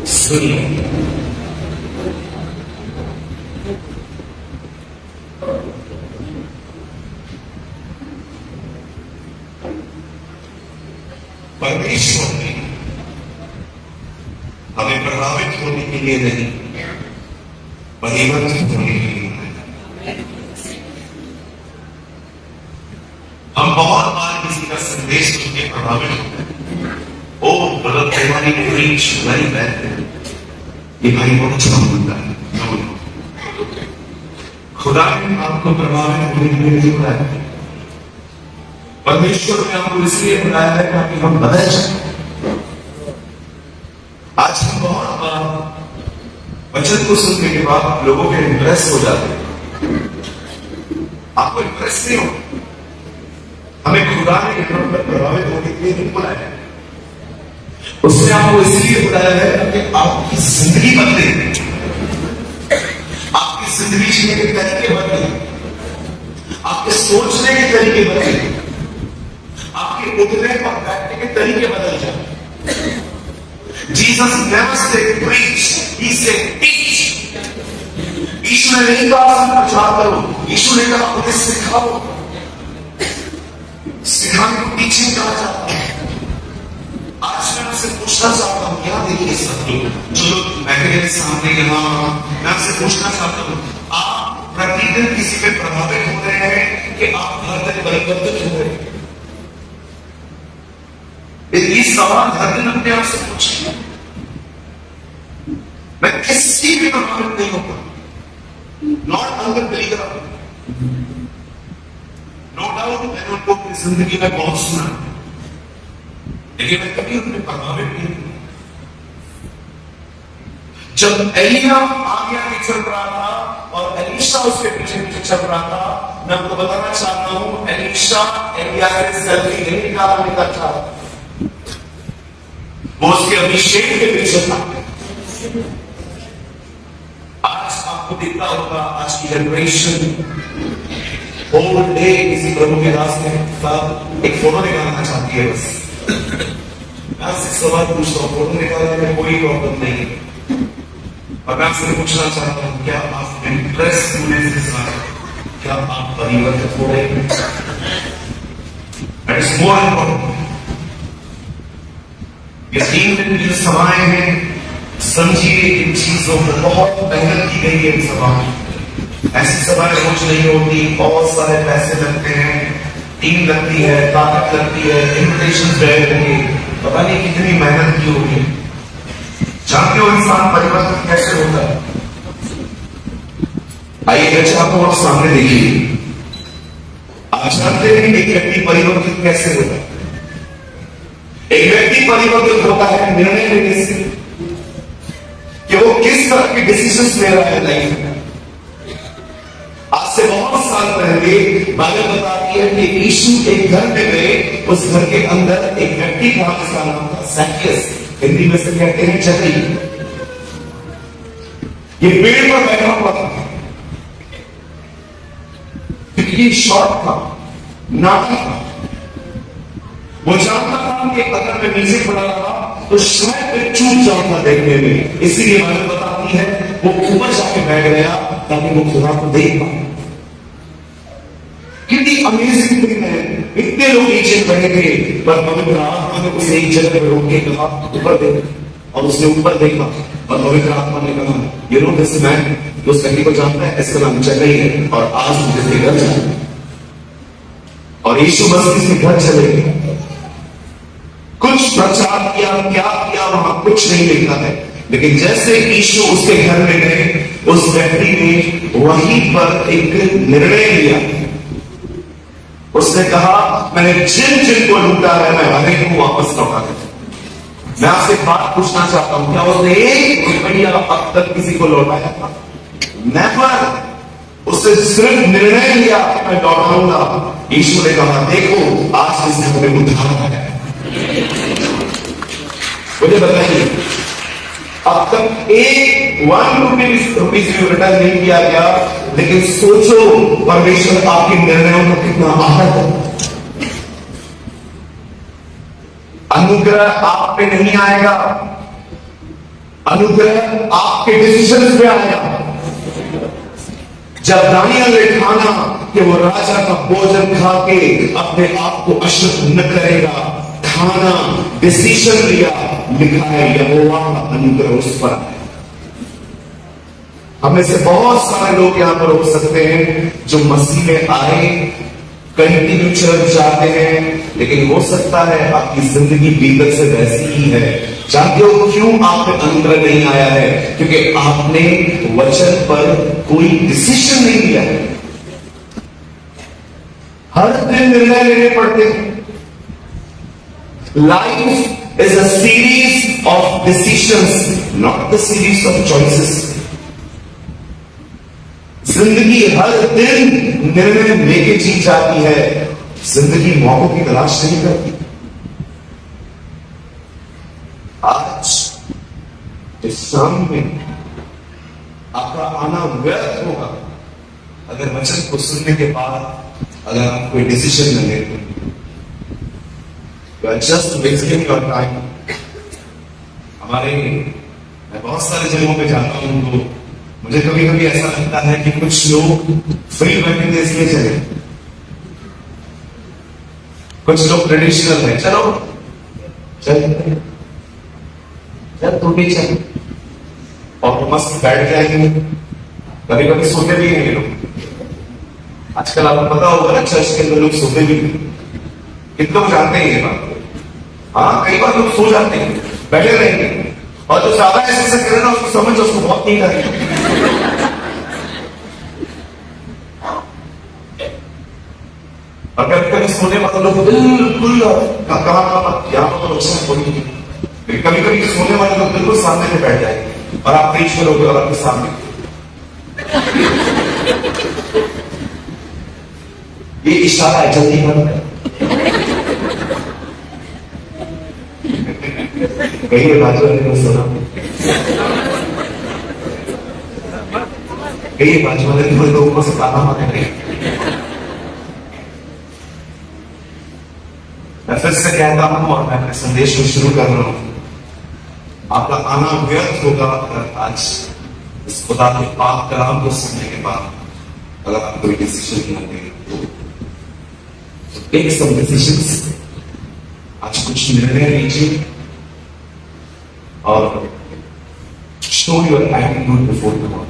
सुनिए। परमेश्वर ने हमें प्रभावित होने के लिए नहीं, परिवर्तित होने के लिए। हम बहुत बार किसी का संदेश सुन के प्रभावित होते हैं। ओ ब्रदर तुम्हारी प्रीच वेरी वेल, ये भाई बहुत अच्छा बोलता है। खुदा ने आपको प्रभावित होने के लिए बुलाया है। परमेश्वर ने आपको इसलिए बुलाया है ताकि हम बदल जाए। आज हम बहुत बार वचन को सुनने के बाद लोगों के इंप्रेस हो जाते हैं। आपको इंप्रेस नहीं हो। हमें खुदा ने यहाँ पर प्रभावित होने के लिए नहीं बुलाया है। उसने आपको इसलिए बुलाया है ताकि आपकी जिंदगी बदले, आपकी जिंदगी जीने के तरीके बदले, आपके सोचने के तरीके बदले, आपके उठने और बैठने के तरीके बदल जाए। Jesus never said preach, he said teach. यीशु ने नहीं कहा प्रचार करो, यीशु ने कहा उन्हें सिखाओ। सिखाने को टीचिंग कहा जाता है। आज मैं आपसे पूछना चाहता हूं, क्या देखिए सब लोग जो लोग मेरे सामने यहाँ, मैं आपसे पूछना चाहता हूं, आप प्रतिदिन किसी पे प्रभावित हो रहे हैं कि आप हर दिन परिवर्तित हो रहे हैं? ये सवाल हर दिन अपने आप से पूछिए। मैं किसी भी प्रभावित नहीं होता, नॉट अंदर बिलीवर। नो डाउट मैंने उनको अपनी जिंदगी में बहुत सुना, लेकिन मैं कभी उन्हें प्रभावित नहीं हुआ। जब एलिया आगे आगे चल रहा था और एलीशा उसके पीछे पीछे चल रहा था, मैं आपको बताना चाहता हूं, एलीशा एलिया से सेल्फी नहीं निकालने का था, वो उसके अभिषेक के पीछे था। आज आपको दिखता होगा, आज की जनरेशन होल डे किसी प्रभु के रास्ते साथ एक फोटो निकालना चाहती है। बस मैं आपसे सवाल पूछता हूं, फोटो निकालने में कोई प्रॉब्लम नहीं है, और मैं आपसे पूछना चाहता हूं, क्या आप इंप्रेस होने से साथ क्या आप परिवर्तित हो रहे हैं? It's more important. ये 3 दिन की जो सभाएं हैं, समझिए इन चीजों को बहुत मेहनत की गई है। इन सभाओं, ऐसी सभाएं रोज नहीं होती, बहुत सारे पैसे लगते हैं, टीम लगती है, ताकत लगती है, इन्विटेशन गए होंगे, पता नहीं कितनी मेहनत की होगी। जानते हो इंसान परिवर्तन कैसे होता है? आइए अच्छा आपको और सामने देखिए। आप जानते हैं एक व्यक्ति परिवर्तन कैसे होता है? एक व्यक्ति परिवर्तित होता है निर्णय लेने से, कि वो किस तरह के डिसीजंस ले रहा है लाइफ में। आज से बहुत साल पहले बाइबल बताती है कि यीशु एक घर में गए, उस घर के अंदर एक व्यक्ति था जिसका नाम था ज़क्केस, हिंदी में से कहते हैं चक्री। ये पेड़ पर बैठा हुआ था, क्योंकि ये शॉर्ट था, नाटा था। वो जानता था कि अगर मैं नीचे पड़ा रहा तो शायद मैं चूक जाऊंगा देखने में, इसीलिए बाइबल बताती है वो ऊपर जाके बैठ गया ताकि वो खुदा को देख पाए। कितनी अमेजिंग थिंग है। इतने लोग नीचे बैठे थे, पर पवित्र आत्मा ने उसे एक जगह पर रोक के कहा ऊपर देख, और उसने ऊपर देखा और पवित्र आत्मा ने कहा, ये नो दिस मैन, जो उस व्यक्ति को जानता है, इसका नाम चक्री है, और आज मुझे घर जाए। और यीशु मसीह से घर चले गए। कुछ प्रचार किया, क्या किया, वहां कुछ नहीं लिखा है, लेकिन जैसे यीशु उसके घर में गए, उस व्यक्ति ने वहीं पर एक निर्णय लिया। उसने कहा, मैंने जिन जिन को लूटा है मैं हर एक को वापस लौटा दूं। मैं आपसे बात पूछना चाहता हूं, क्या उसने एक रुपया अब तक किसी को लौटाया था? नेवर। उसने सिर्फ निर्णय लिया कि मैं लौटाऊंगा। यीशु ने कहा, देखो आज इस घर में उद्धार है। मुझे बताइए, अब तक एक 1 रुपीज भी रिटर्न नहीं किया गया, लेकिन सोचो परमेश्वर आपके निर्णयों को कितना आहत है। अनुग्रह आप पे नहीं आएगा, अनुग्रह आपके डिसीजन पे आएगा। जब दानियल ने ठाना कि वो राजा का भोजन खा के अपने आप को अशुद्ध न करेगा, ठाना, डिसीजन लिया, लिखा है यहोवा का अनुग्रह उस पर है। हमें से बहुत सारे लोग यहां पर हो सकते हैं जो मसीह में आए, कंटिन्यू चर्च जाते हैं, लेकिन हो सकता है आपकी जिंदगी भीतर से वैसी ही है। जानते हो क्यों आप पे अनुग्रह नहीं आया है? क्योंकि आपने वचन पर कोई डिसीजन नहीं लिया है। हर दिन निर्णय लेने पड़ते हैं। Life is a series of decisions, not the series of choices. जिंदगी हर दिन निर्णय लेके जी जाती है। जिंदगी मौकों की तलाश नहीं करती। आज इस शाम में आपका आना व्यर्थ होगा अगर वचन को सुनने के बाद अगर आप कोई डिसीजन न लेते। You are just wasting your time. मैं बहुत सारे जगहों पे जाता हूं तो मुझे कभी कभी ऐसा लगता है कि कुछ लोग फ्री बैठे थे इसलिए चले, कुछ लोग ट्रेडिशनल है, चलो चल तू भी चल, और मस्त बैठ जाएंगे। कभी कभी सोते भी हैं लोग। आजकल आपको पता होगा ना चर्च के अंदर लोग सोते भी नहीं। कितने लोग जानते हैं ये बात? हाँ, कई बार लोग सो जाते हैं, बैठे रहेंगे, और जो ज्यादा ऐसे करे ना उसको समझ, उसको बहुत नहीं करेगा। और कभी कभी सोने वाले लोग बिल्कुल कहा कभी कभी सोने वाले लोग बिल्कुल सामने में बैठ जाएंगे और आप प्रीच करोगे और आपके सामने ये इशारा है, जल्दी बंद कर। कई बाजू वाले सुना, कई बाजू वाले लोगों से ताना मारे। मैं फिर से कहता हूं और मैं अपने संदेश को शुरू कर रहा हूं। आपका आना व्यर्थ होगा अगर आज इस खुदा के पाक कलाम को सुनने के बाद अगर आप कोई डिसीजन नहीं लेंगे तो टेक सम डिसीजंस। आज कुछ निर्णय लीजिए और show your attitude before God.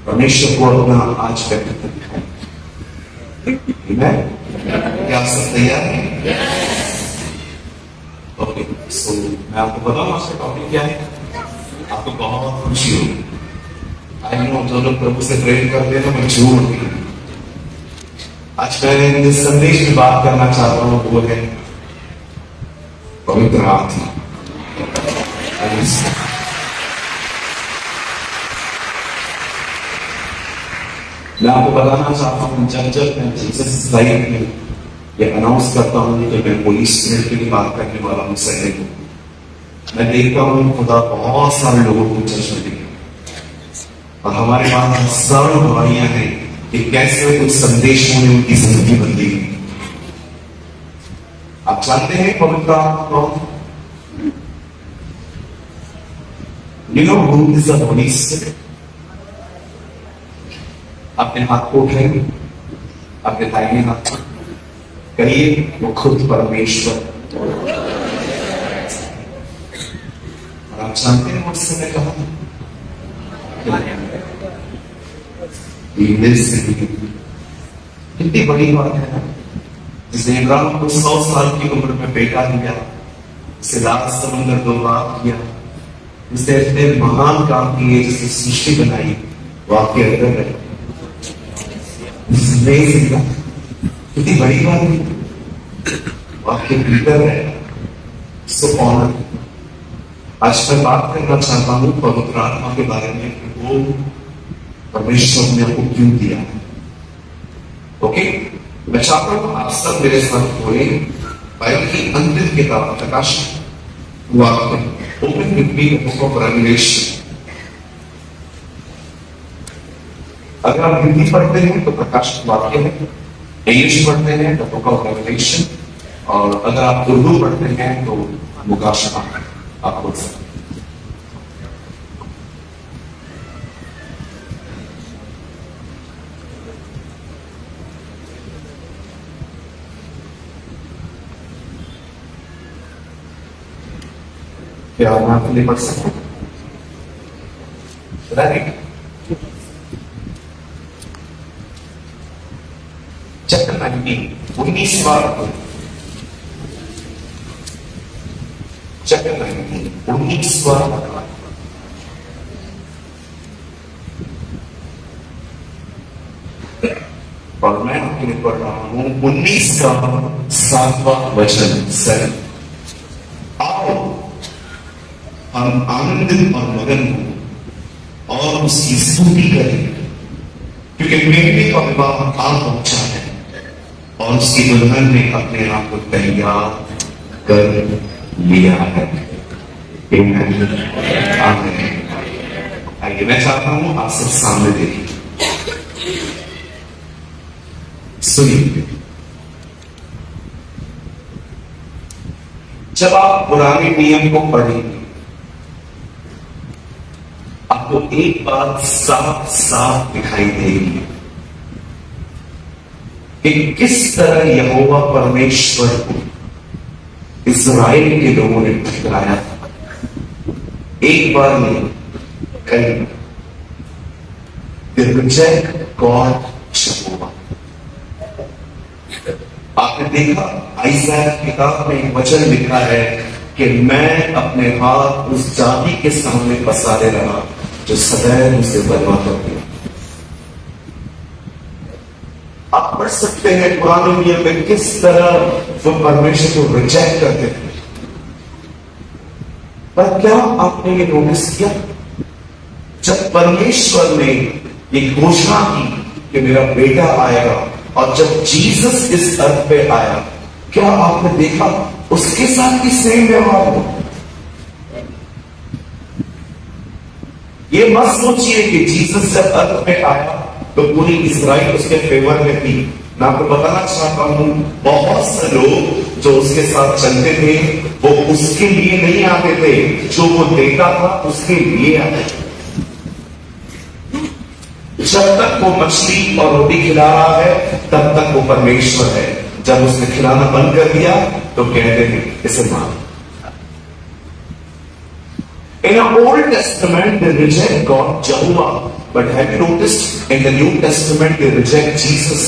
परमेश्वर को अपना आज व्यक्त करना है। क्या आप सब तैयार हैं? ओके, सो मैं आपको बताऊं आज का टॉपिक क्या है। आपको बहुत खुशी होगी। आई नो जो लोग प्रभु से प्रेम करते हैं मैं झूठ नहीं। आज मैं जिस संदेश में बात करना चाहता हूं वो है पवित्र आत्मा। मैं आपको बताना चाहता हूं, जब मैं जीसस लाइफ में ये अनाउंस करता हूं कि मैं होली स्पिरिट की बात करने वाला हूं संडे को, मैं देखता हूं खुदा बहुत सारे लोगों को चर्च में दिखे और हमारे पास हजारों गवाहियां हैं कि कैसे कुछ संदेशों ने उनकी जिंदगी बदली। आप जानते हैं पवित्र आत्मा कौन? You know who is the Holy Spirit? अपने हाथ को उठाइए, अपने दाहिने हाथ को करिए, वो खुद परमेश्वर। और आप जानते हैं मुझसे मैं कहा कितनी बड़ी बात है ना, जिसने इब्राहिम को 100 साल की उम्र में बेटा दिया, उसे लाल समुद्र 2 बार किया, उसने इतने महान काम किए, जिसने सृष्टि बनाई, वो आपके अंदर है। कितनी बड़ी बात है, वो आपके भीतर है। सो ऑनर। आज मैं बात करना चाहता हूं पवित्र आत्मा के बारे में कि वो परमेश्वर ने आपको क्यों दिया। ओके, मैं चाहता हूं आप सब मेरे साथ बोले बाइबल की अंतिम किताब प्रकाश open with me the book of revelation. अगर आप हिंदी पढ़ते हैं तो प्रकाश वाक्य है, इंग्लिश पढ़ते हैं तो बुक ऑफ रेवलेशन, और अगर आप उर्दू पढ़ते हैं तो मुकाशफा आप बोल सकते हैं। क्या आप आपके लिए पढ़ सकते हैं? राइट। चैप्टर 19, 19वां चैप्टर 19, 19वां और मैं आपके लिए पढ़ रहा हूं 19 का 7वां वचन। सर आओ हम आनंदित और मगन हो और उसकी स्तुति करें, क्योंकि मेरे का विवाह आ पहुंचा है और उसकी दुल्हन ने अपने आप को तैयार कर लिया है। आइए मैं चाहता हूं आप सब सामने देखिए, सुनिए। जब आप पुराने नियम को पढ़ेंगे आपको एक बात साफ साफ दिखाई देगी कि किस तरह यहोवा परमेश्वर को इस्राएल के लोगों ने ठुकराया। एक बार नहीं, कई रिजेक्ट गॉड यहोवा। आपने देखा आइज़ाया किताब में एक वचन लिखा है कि मैं अपने हाथ उस जाति के सामने पसारे रहा जो सदैव उसे बर्बाद कर दिया। आप पढ़ सकते हैं पुराने नियम में किस तरह वो परमेश्वर को रिजेक्ट करते थे। पर क्या आपने ये नोटिस किया, जब परमेश्वर ने ये घोषणा की कि मेरा बेटा आएगा और जब जीसस इस अर्थ पे आया, क्या आपने देखा उसके साथ भी सेम व्यवहार हो? ये मत सोचिए कि जीसस जब अर्थ पे आया तो पूरी इस्राएल उसके फेवर में थी। मैं आपको बताना चाहता हूं, बहुत से लोग जो उसके साथ चलते थे वो उसके लिए नहीं आते थे, जो वो देता था उसके लिए आते थे। जब तक वो मछली और रोटी खिला रहा है तब तक वो परमेश्वर है। जब उसने खिलाना बंद कर दिया तो कहते हैं इसे मार। In the Old Testament, they reject God, Jehovah, but have you noticed in the New Testament they reject Jesus?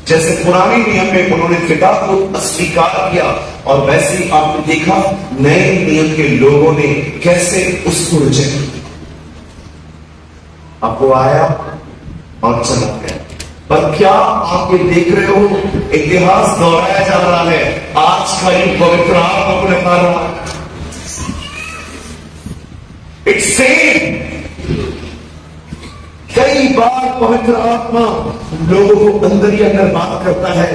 जैसे पुराने नियम में उन्होंने पिता को अस्वीकार किया और वैसे ही आपने देखा नए नियम के लोगों ने कैसे उसको रिजेक्ट किया। अब वो आया और चला गया। पर क्या आप ये देख रहे हो, इतिहास दोहराया जा रहा है। आज का युग पवित्र आत्मा को निभा रहा है। It's same. कई बार पवित्र आत्मा लोगों को अंदर ही अंदर बात करता है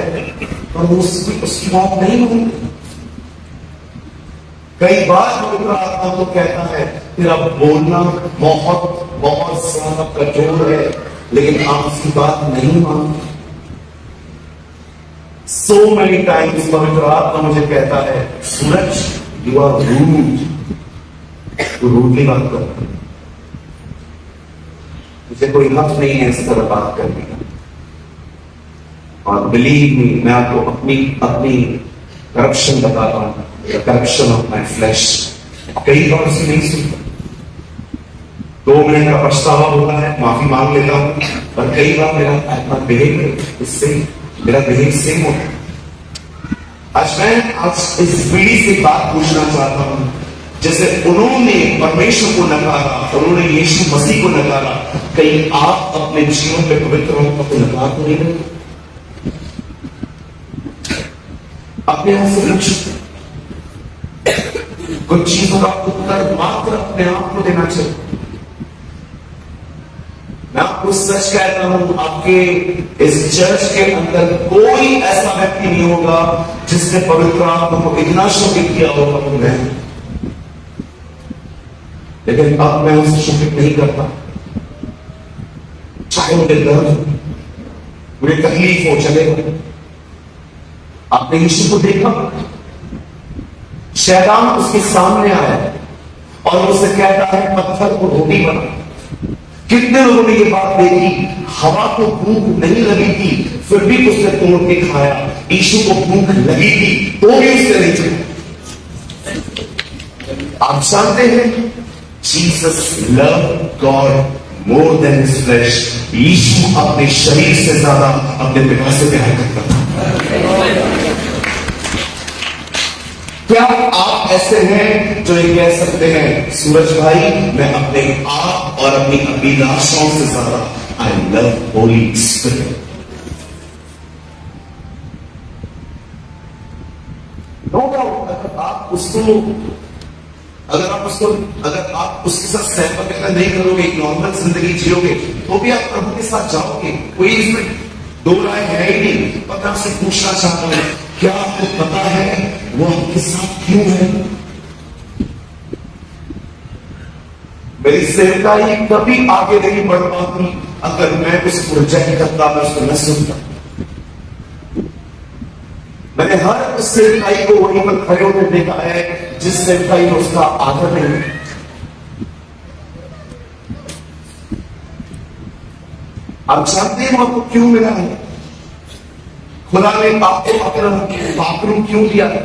और उसकी बात नहीं होती। कई बार पवित्र आत्मा को कहता है तेरा बोलना बहुत बहुत ज्यादा कठोर है, लेकिन आप उसकी बात नहीं मानते। So many times पवित्र आत्मा मुझे कहता है सूरज यू आर रूड, तू रूडली बात कर, मुझे कोई हक नहीं है इस तरह बात करने का। और बिलीव मी, मैं आपको अपनी करप्शन बताता हूं, करप्शन ऑफ माई फ्लैश। कई बार उसे नहीं सुनता, 2 मिनट का पछतावा होता है, माफी मांग लेता हूं, पर कई बार मेरा बिहेवियर इससे मेरा बिहेव सेम होता है। आज इस पीढ़ी से बात पूछना चाहता हूं, जैसे उन्होंने परमेश्वर को नकारा, उन्होंने यीशु मसीह को नकारा, कहीं आप अपने जीवन में पवित्र आत्मा को नकार तो नहीं रहे? अपने आप से पूछो। कुछ चीजों का उत्तर मात्र अपने आप को देना चाहिए। मैं आपको सच कहता हूं, आपके इस चर्च के अंदर कोई ऐसा व्यक्ति नहीं होगा जिसने पवित्र आत्मा को इतना शोभित किया होगा तो मैं, लेकिन अब मैं उसे शोभित नहीं करता। चाहे मुझे दर्द हो, मुझे तकलीफ हो, चलेगा। आपने यीशु को देखा, शैतान उसके सामने आया और उसे कहता है पत्थर को रोटी बना। कितने लोगों ने ये बात देखी, हवा को भूख नहीं लगी थी फिर भी उसने तोड़ के खाया। यीशु को भूख लगी थी तो भी उसने नहीं खाया। आप जानते हैं Jesus love God more than his flesh. यीशु अपने शरीर से ज्यादा अपने पिता से प्यार करता था। क्या आप ऐसे हैं जो ये कह सकते हैं सूरज भाई मैं अपने आप और अपनी अभिलाषाओं से ज्यादा I love holy spirit. No doubt अगर आप उसके साथ सहमत नहीं करोगे, एक नॉर्मल जिंदगी जियोगे, तो भी आप प्रभु के साथ जाओगे। कोई इसमें दो राय है ही नहीं। पर मैं आपसे पूछना चाहता हूं, क्या आपको पता है वो आपके साथ क्यों है? मेरी सेवकाई कभी आगे नहीं बढ़ पाती अगर मैं उसको रिजेक्ट करता, मैं उसको न सुनता। मैंने हर उस सेवकाई को वहीं पर खड़े होकर देखा है जिस सेवकाई में उसका आदर नहीं। आप जानते हैं आपको क्यों मिला है? खुदा ने आपको अपना बाथरूम क्यों दिया है?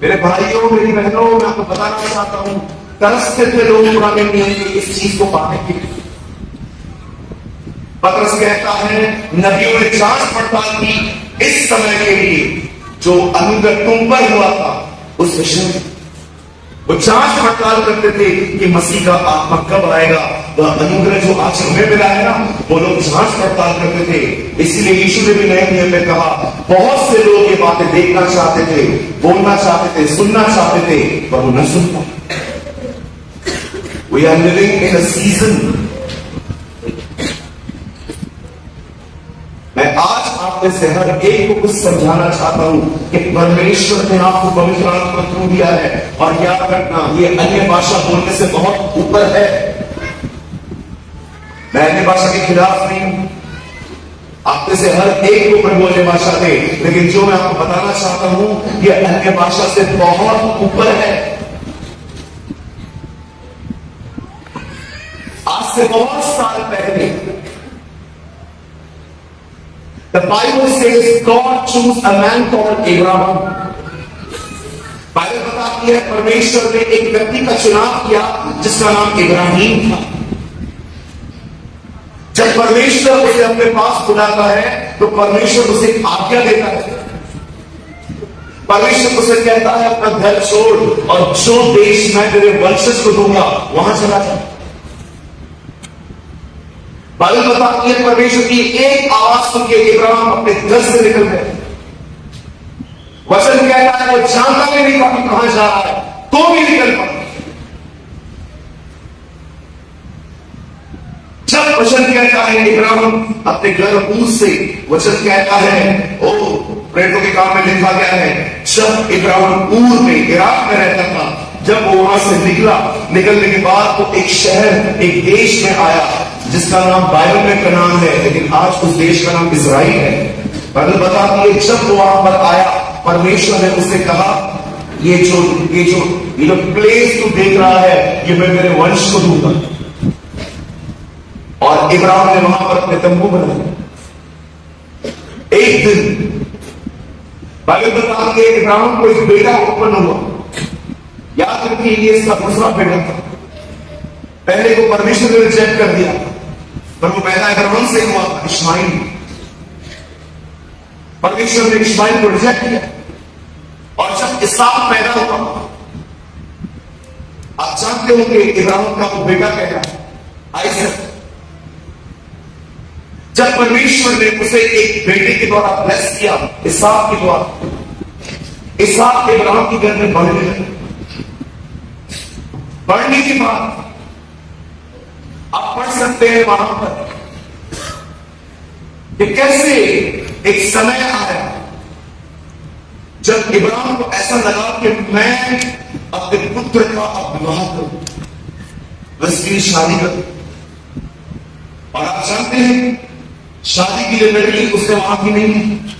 मेरे भाइयों मेरी बहनों, मैं आपको बताना चाहता हूं, तरसते थे लोग पुराने नियम की इस चीज को पाने के लिए। पतरस कहता है नबियों ने जांच पड़ताल की इस समय के लिए जो अनुग्रह तुम पर हुआ था उस विषय में। वो जांच पड़ताल करते थे कि मसीह का आत्मा कब आएगा। वह अनुग्रह जो आज हमें मिला है ना, वो लोग जांच पड़ताल करते थे। इसीलिए यीशु ने भी नए नियम में कहा, बहुत से लोग ये बातें देखना चाहते थे, बोलना चाहते थे, सुनना चाहते थे, पर वो न सुन पाए। We are living in a season. मैं आज आप में से हर एक को कुछ समझाना चाहता हूं कि परमेश्वर ने आपको पवित्र आत्मा क्यों दिया है। और याद रखना, ये अन्य भाषा बोलने से बहुत ऊपर है। मैं अन्य भाषा के खिलाफ नहीं हूं। आप में से हर एक को प्रभु अन्य भाषा दे, लेकिन जो मैं आपको बताना चाहता हूं ये अन्य भाषा से बहुत ऊपर है। आज से बहुत साल पहले The Bible says God chose a man called Abraham. Bible बताती है परमेश्वर ने एक व्यक्ति का चुनाव किया जिसका नाम इब्राहिम था। जब परमेश्वर उसे अपने पास बुलाता है तो परमेश्वर उसे आज्ञा देता है। परमेश्वर उसे कहता है अपना घर छोड़ और जो देश मैं तेरे वंशज को दूंगा वहां चला जा। बाइबल बताती है परमेश्वर की एक आवाज सुन के इब्राहिम अपने घर से निकल गए। वचन कहता है वो जानता भी नहीं था कि कहां जा रहा है, तो भी निकल पड़ा। जब वचन कहता है इब्राहिम अपने घर ऊर से, वचन कहता है ओ प्रेरितों के काम में लिखा गया है जब इब्राहिम ऊर में इराक में रहता था, जब वो वहां से निकलने के बाद वो एक शहर एक देश में आया जिसका नाम बाइबल में कनान है, लेकिन आज उस देश का नाम इजराइल है। बाइबल बताती है जब वो वहां पर आया परमेश्वर ने उससे कहा ये जो प्लेस तू देख रहा है ये मैं मेरे वंश को दूंगा। और इब्राहिम ने वहां पर अपने तंबू बनाए। एक दिन बाइबल बताती है इब्राहिम को एक बेटा उत्पन्न हुआ। याद रखिए ये इसका दूसरा बेटा था। पहले को परमेश्वर ने रिजेक्ट कर दिया पर वो पैदा इब्राहिम से हुआ इस्माइल। परमेश्वर ने इस्माइल को रिजेक्ट किया और जब इसहाक पैदा हुआ, आप जानते हो कि इब्राहिम का वो बेटा कहना आइजक। जब परमेश्वर ने उसे एक बेटे के द्वारा ब्लेस किया इसहाक के द्वारा, इसहाक इब्राहिम के घर में बढ़ने लगे। बढ़ने के बाद आप पढ़ सकते हैं वहां पर कि कैसे एक समय आया जब इब्राहिम को ऐसा लगा कि मैं अपने पुत्र का विवाह करूं, उसकी शादी करूं। और आप जानते हैं शादी की जो लड़की उसने वहां की नहीं है।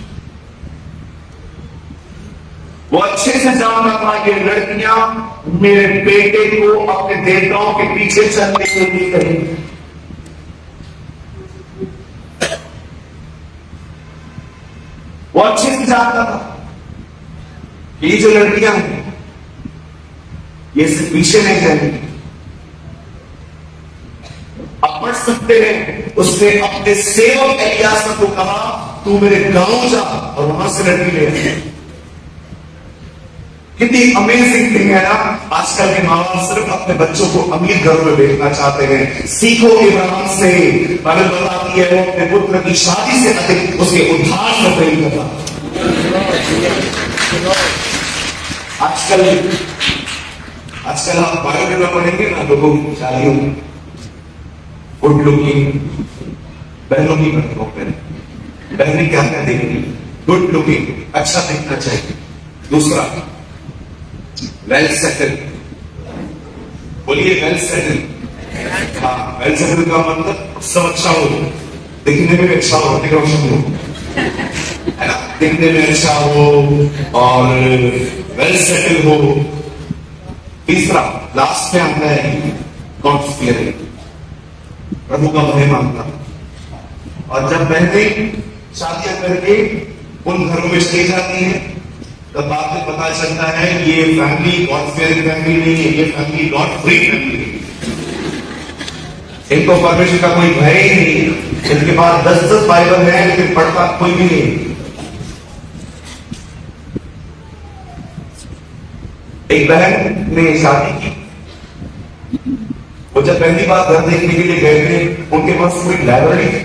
वो अच्छे से जानता था कि लड़कियां मेरे बेटे को अपने देवताओं के पीछे चलने के लिए करेंगी। वो अच्छे से जानता था कि ये जो लड़कियां हैं ये सिर्फ पीछे नहीं जाएंगे। आप पढ़ सकते हैं, उसने अपने सेवक एलियासा को कहा तू मेरे गांव जा और वहां से लड़की ले आ। कितनी अमेजिंग थिंग है ना। आजकल के माँ बाप सिर्फ अपने बच्चों को अमीर घरों में भेजना चाहते हैं। सीखो इब्राहिम से, बाइबल बताती है वो अपने पुत्र की शादी से अधिक उसके उद्धार से प्रेम करता। आजकल आप बाइबल में पढ़ेंगे ना, लोगों की शादियों गुड लुकिंग, बहनों की बहनें क्या क्या देखेंगी? गुड लुकिंग, अच्छा दिखना चाहिए। दूसरा वेल सेटल, बोलिए वेल सेटल। हाँ, वेल सेटल का मतलब सब अच्छा हो, दिखने में अच्छा हो, रोशन हो, है ना, दिखने में अच्छा हो और वेल सेटल हो। तीसरा लास्ट में आता है गॉड फियरिंग, प्रभु का भय मानना। और जब बहनें शादियां करके उन घरों में चली जाती हैं, तब बाद में पता चलता है ये फैमिली गॉड फियरिंग फैमिली नहीं है, ये फैमिली गॉड फ्री फैमिली है। इनको परमेश्वर का कोई भय ही नहीं। इनके पास 10-10 बाइबल है लेकिन पढ़ता कोई भी नहीं। एक बहन ने शादी की, वो जब पहली बार घर देखने के लिए गए थे, उनके पास कोई लाइब्रेरी थी।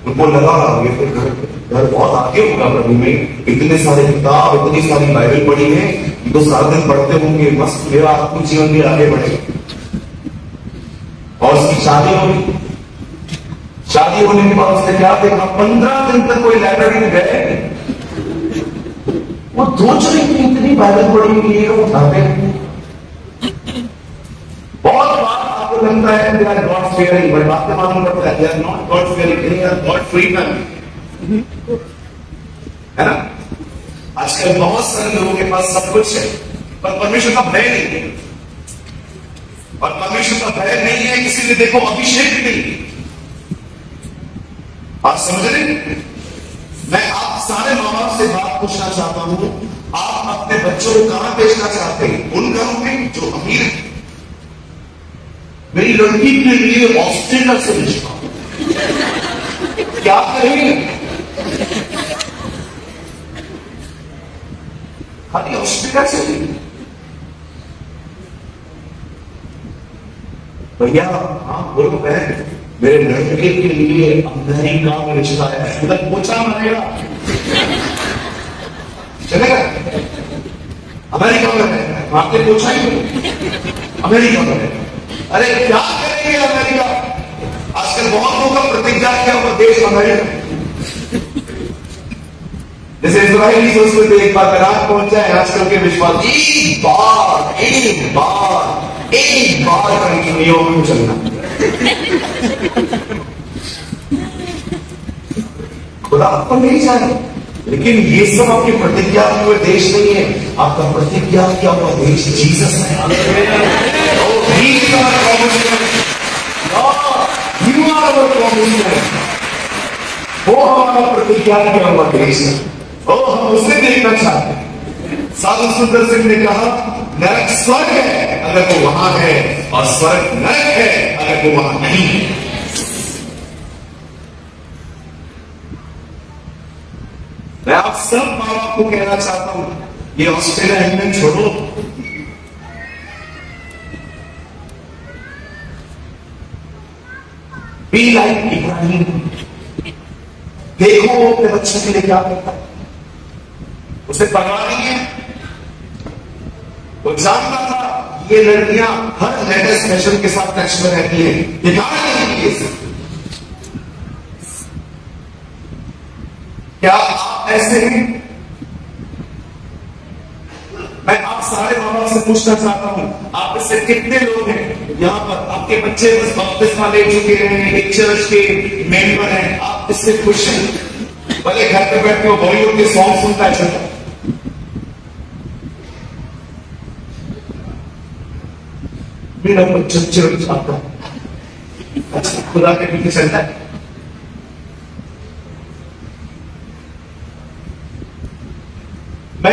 उनको लगा ये तो घर बहुत आगे होगा प्रभु में, इतने सारे किताब, इतनी सारी बाइबल पढ़ी है, तो सारा दिन पढ़ते होंगे, मस्त मेरा आत्मिक जीवन भी आगे बढ़ेगा। और उसकी शादी हो गई। शादी होने के बाद उसने क्या देखा, 15 दिन तक कोई लाइब्रेरी में गए। वो सोच रही थी इतनी बाइबल पढ़ी हुई है, वो उठाते बहुत बार आपको लगता है they are God fearing, but बात मालूम पड़ता है they are not God fearing, they are God free family, है ना। आजकल बहुत सारे लोगों के पास सब कुछ है पर परमेश्वर का भय नहीं है। और परमेश्वर का भय नहीं है, इसीलिए देखो अभिषेक भी नहीं। आप समझ रहे? मैं आप सारे माँ बाप से बात पूछना चाहता हूं, आप अपने बच्चों को कहां भेजना चाहते हैं? उन घरों में जो अमीर है। मेरी लड़की के लिए ऑस्ट्रेलिया से भेजना, क्या करेंगे? खाली ऑस्ट्रेलिया से भैया? हाँ बोलो बहन, मेरे लड़के के लिए अमेरिका में रिश्ता है, उधर पूछा मरेगा, चलेगा? अमेरिका में है, आपने पूछा ही अमेरिका में है। अरे क्या करेंगे अमेरिका? आजकल बहुत लोगों का प्रतिज्ञा किया हुआ देश अमेरिका। जैसे इस्राएली संस्कृति एक बार रात पहुंच जाए, आजकल के विश्वास एक बार करके नियम में चलना। खुदा आपको नहीं जाने, लेकिन ये सब आपकी प्रतिज्ञा किए हुए देश नहीं है। आपका प्रतिज्ञा किया हुआ देश जीसस है। वो हमारा प्रतिज्ञा किया हुआ देश है। हम उसे देखना चाहते हैं। साधु सुंदर सिंह ने कहा नरक स्वर्ग है अगर वो वहां है, और स्वर्ग नरक है अगर वो वहां नहीं है। मैं आप सब माँ बाप को कहना चाहता हूं, ये ऑस्ट्रेलिया इंग्लैंड छोड़ो, बी लाइक इब्राहिम। देखो अपने बच्चों के लिए क्या करता है, उसे परवाह नहीं है। वो जानता था ये लड़कियां हर लेटेस्ट फैशन के साथ टच में रहती है, दिखाना नहीं है। क्या आप ऐसे हैं? मैं आप सारे माँ बाप से पूछना चाहता हूं, आप इससे कितने लोग हैं यहां पर आपके बच्चे बस बपतिस्मा ले चुके हैं, एक चर्च के मेंबर हैं, आप इससे खुश हैं? भले घर पे बैठ के वो बॉलीवुड के सॉन्ग सुनता है, चलता मेरा बच्चा चर्च आता है, अच्छा खुदा के पीछे चलता है। मैं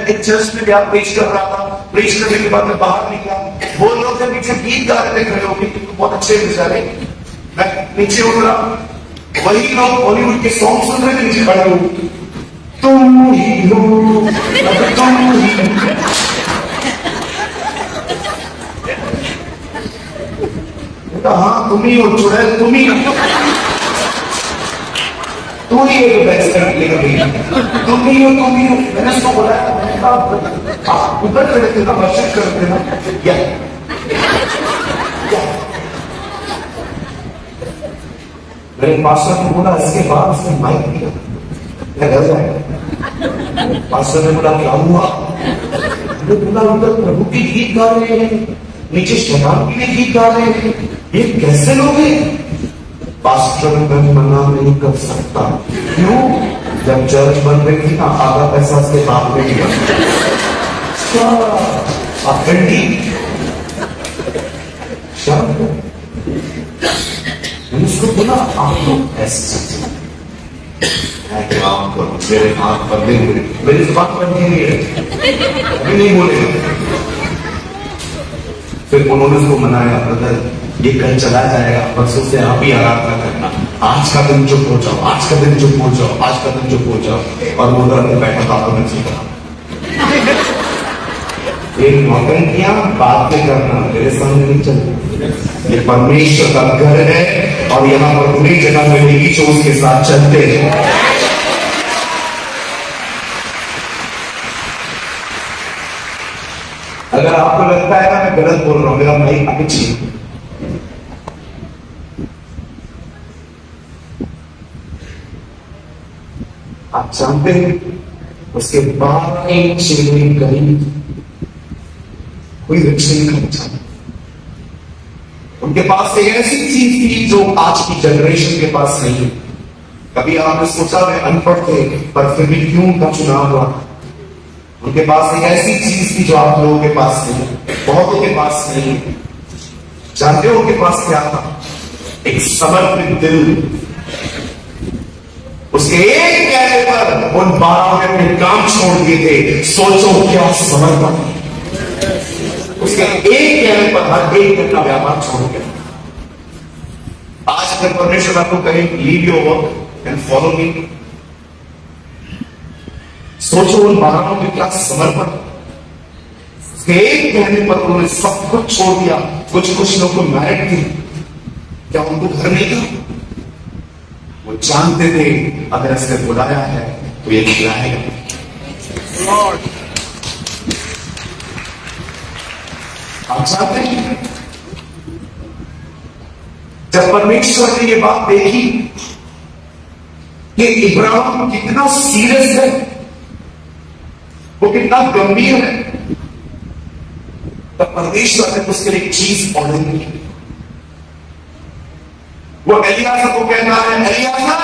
एक चर्च में क्या प्रीच कर रहा था, प्रीच करने के बाद मैं बाहर निकला, वो लोग जब पीछे गीत गा रहे थे खड़े होकर, बहुत अच्छे बेचारे, मैं नीचे उतरा, वही लोग बॉलीवुड के सॉन्ग सुन रहे थे, नीचे खड़े हो, तुम ही हो, तुम ही हो। हाँ तुम ही हो चुड़ैल, तुम ही हो, तू ही है जो बहस कर लेकर गई, तुम ही हो, तुम ही हो। मैंने उसको बोला आप ऊपर खड़े थे ना, वर्षिप करते ना, क्या मेरे पास्टर ने बोला, इसके बाद उसने माइक दिया, मैं घर जाएगा। पास्टर ने बोला क्या हुआ? मैंने बोला उधर प्रभु के गीत गा रहे हैं, नीचे शैतान के लिए गीत गा रहे हैं, ये कैसे लोग हैं? पास्टर मैं मना नहीं कर सकता। क्यों? जब चर्च बन रही थी ना, आधा पैसा उसके बाप ने दिया। उसको बोला आप लोग ऐसे मेरे हाथ बंधे हुए, मेरी जुबान बंधी हुई है, अभी नहीं बोलेगा। फिर उन्होंने उसको मनाया, ब्रदर ये कल चला जाएगा, परसों से आप ही आराधना करना, आज का दिन चुप हो जाओ, आज का दिन चुप हो जाओ, आज का दिन चुप हो जाओ। और वो उधर बैठा बातों में सीखा, एक नौटंकियां बात में करना मेरे सामने नहीं चलती। ये परमेश्वर का घर है और यहाँ पर पूरी जगह मिलेगी जो उसके साथ चलते हैं। अगर आपको लगता है ना मैं गलत बोल रहा हूं, मेरा भाई आगे चाहिए, आप जानते हैं उसके 12 चेहरे करीब कोई रिक्श नहीं खर्चा। उनके पास एक ऐसी चीज थी जो आज की जनरेशन के पास नहीं है। कभी आपने सोचा वे अनपढ़ थे, पर फिर भी क्यों उनका चुनाव हुआ? उनके पास एक ऐसी चीज थी जो आप लोगों के पास नहीं, बहुतों के पास नहीं। जानते हो उनके पास क्या था? एक समर्पित दिल। उसके एक कहने पर उन 12 ने अपने काम छोड़ दिए थे। सोचो क्या समर्पण। उसके एक कहने पर हर एक अपना व्यापार छोड़ गया। आज अगर परमेश्वर आपको कहे leave your work and follow me, सोचो उन 12 के क्या समर्पण। उसके एक कहने पर उन्होंने सब कुछ छोड़ दिया। कुछ लोगों को मैरिड थी, क्या उनको घर नहीं था? वो जानते थे अगर इसने बुलाया है तो ये खिलाएगा। आप जानते हैं जब परमेश्वर ने ये बात देखी कि इब्राहिम कितना सीरियस है, वो कितना गंभीर है, तब परमेश्वर ने उसके लिए एक चीज ऑर्डर की। वो एलियाजर को कहता है, एलियाजर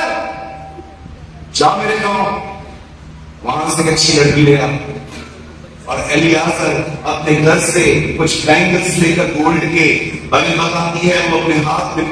जा मेरे गांव, वहां से एक अच्छी लड़की ले आ। और एलियाजर अपने घर से कुछ बैंगल्स लेकर गोल्ड के, बाइबल बताती है वो अपने हाथ में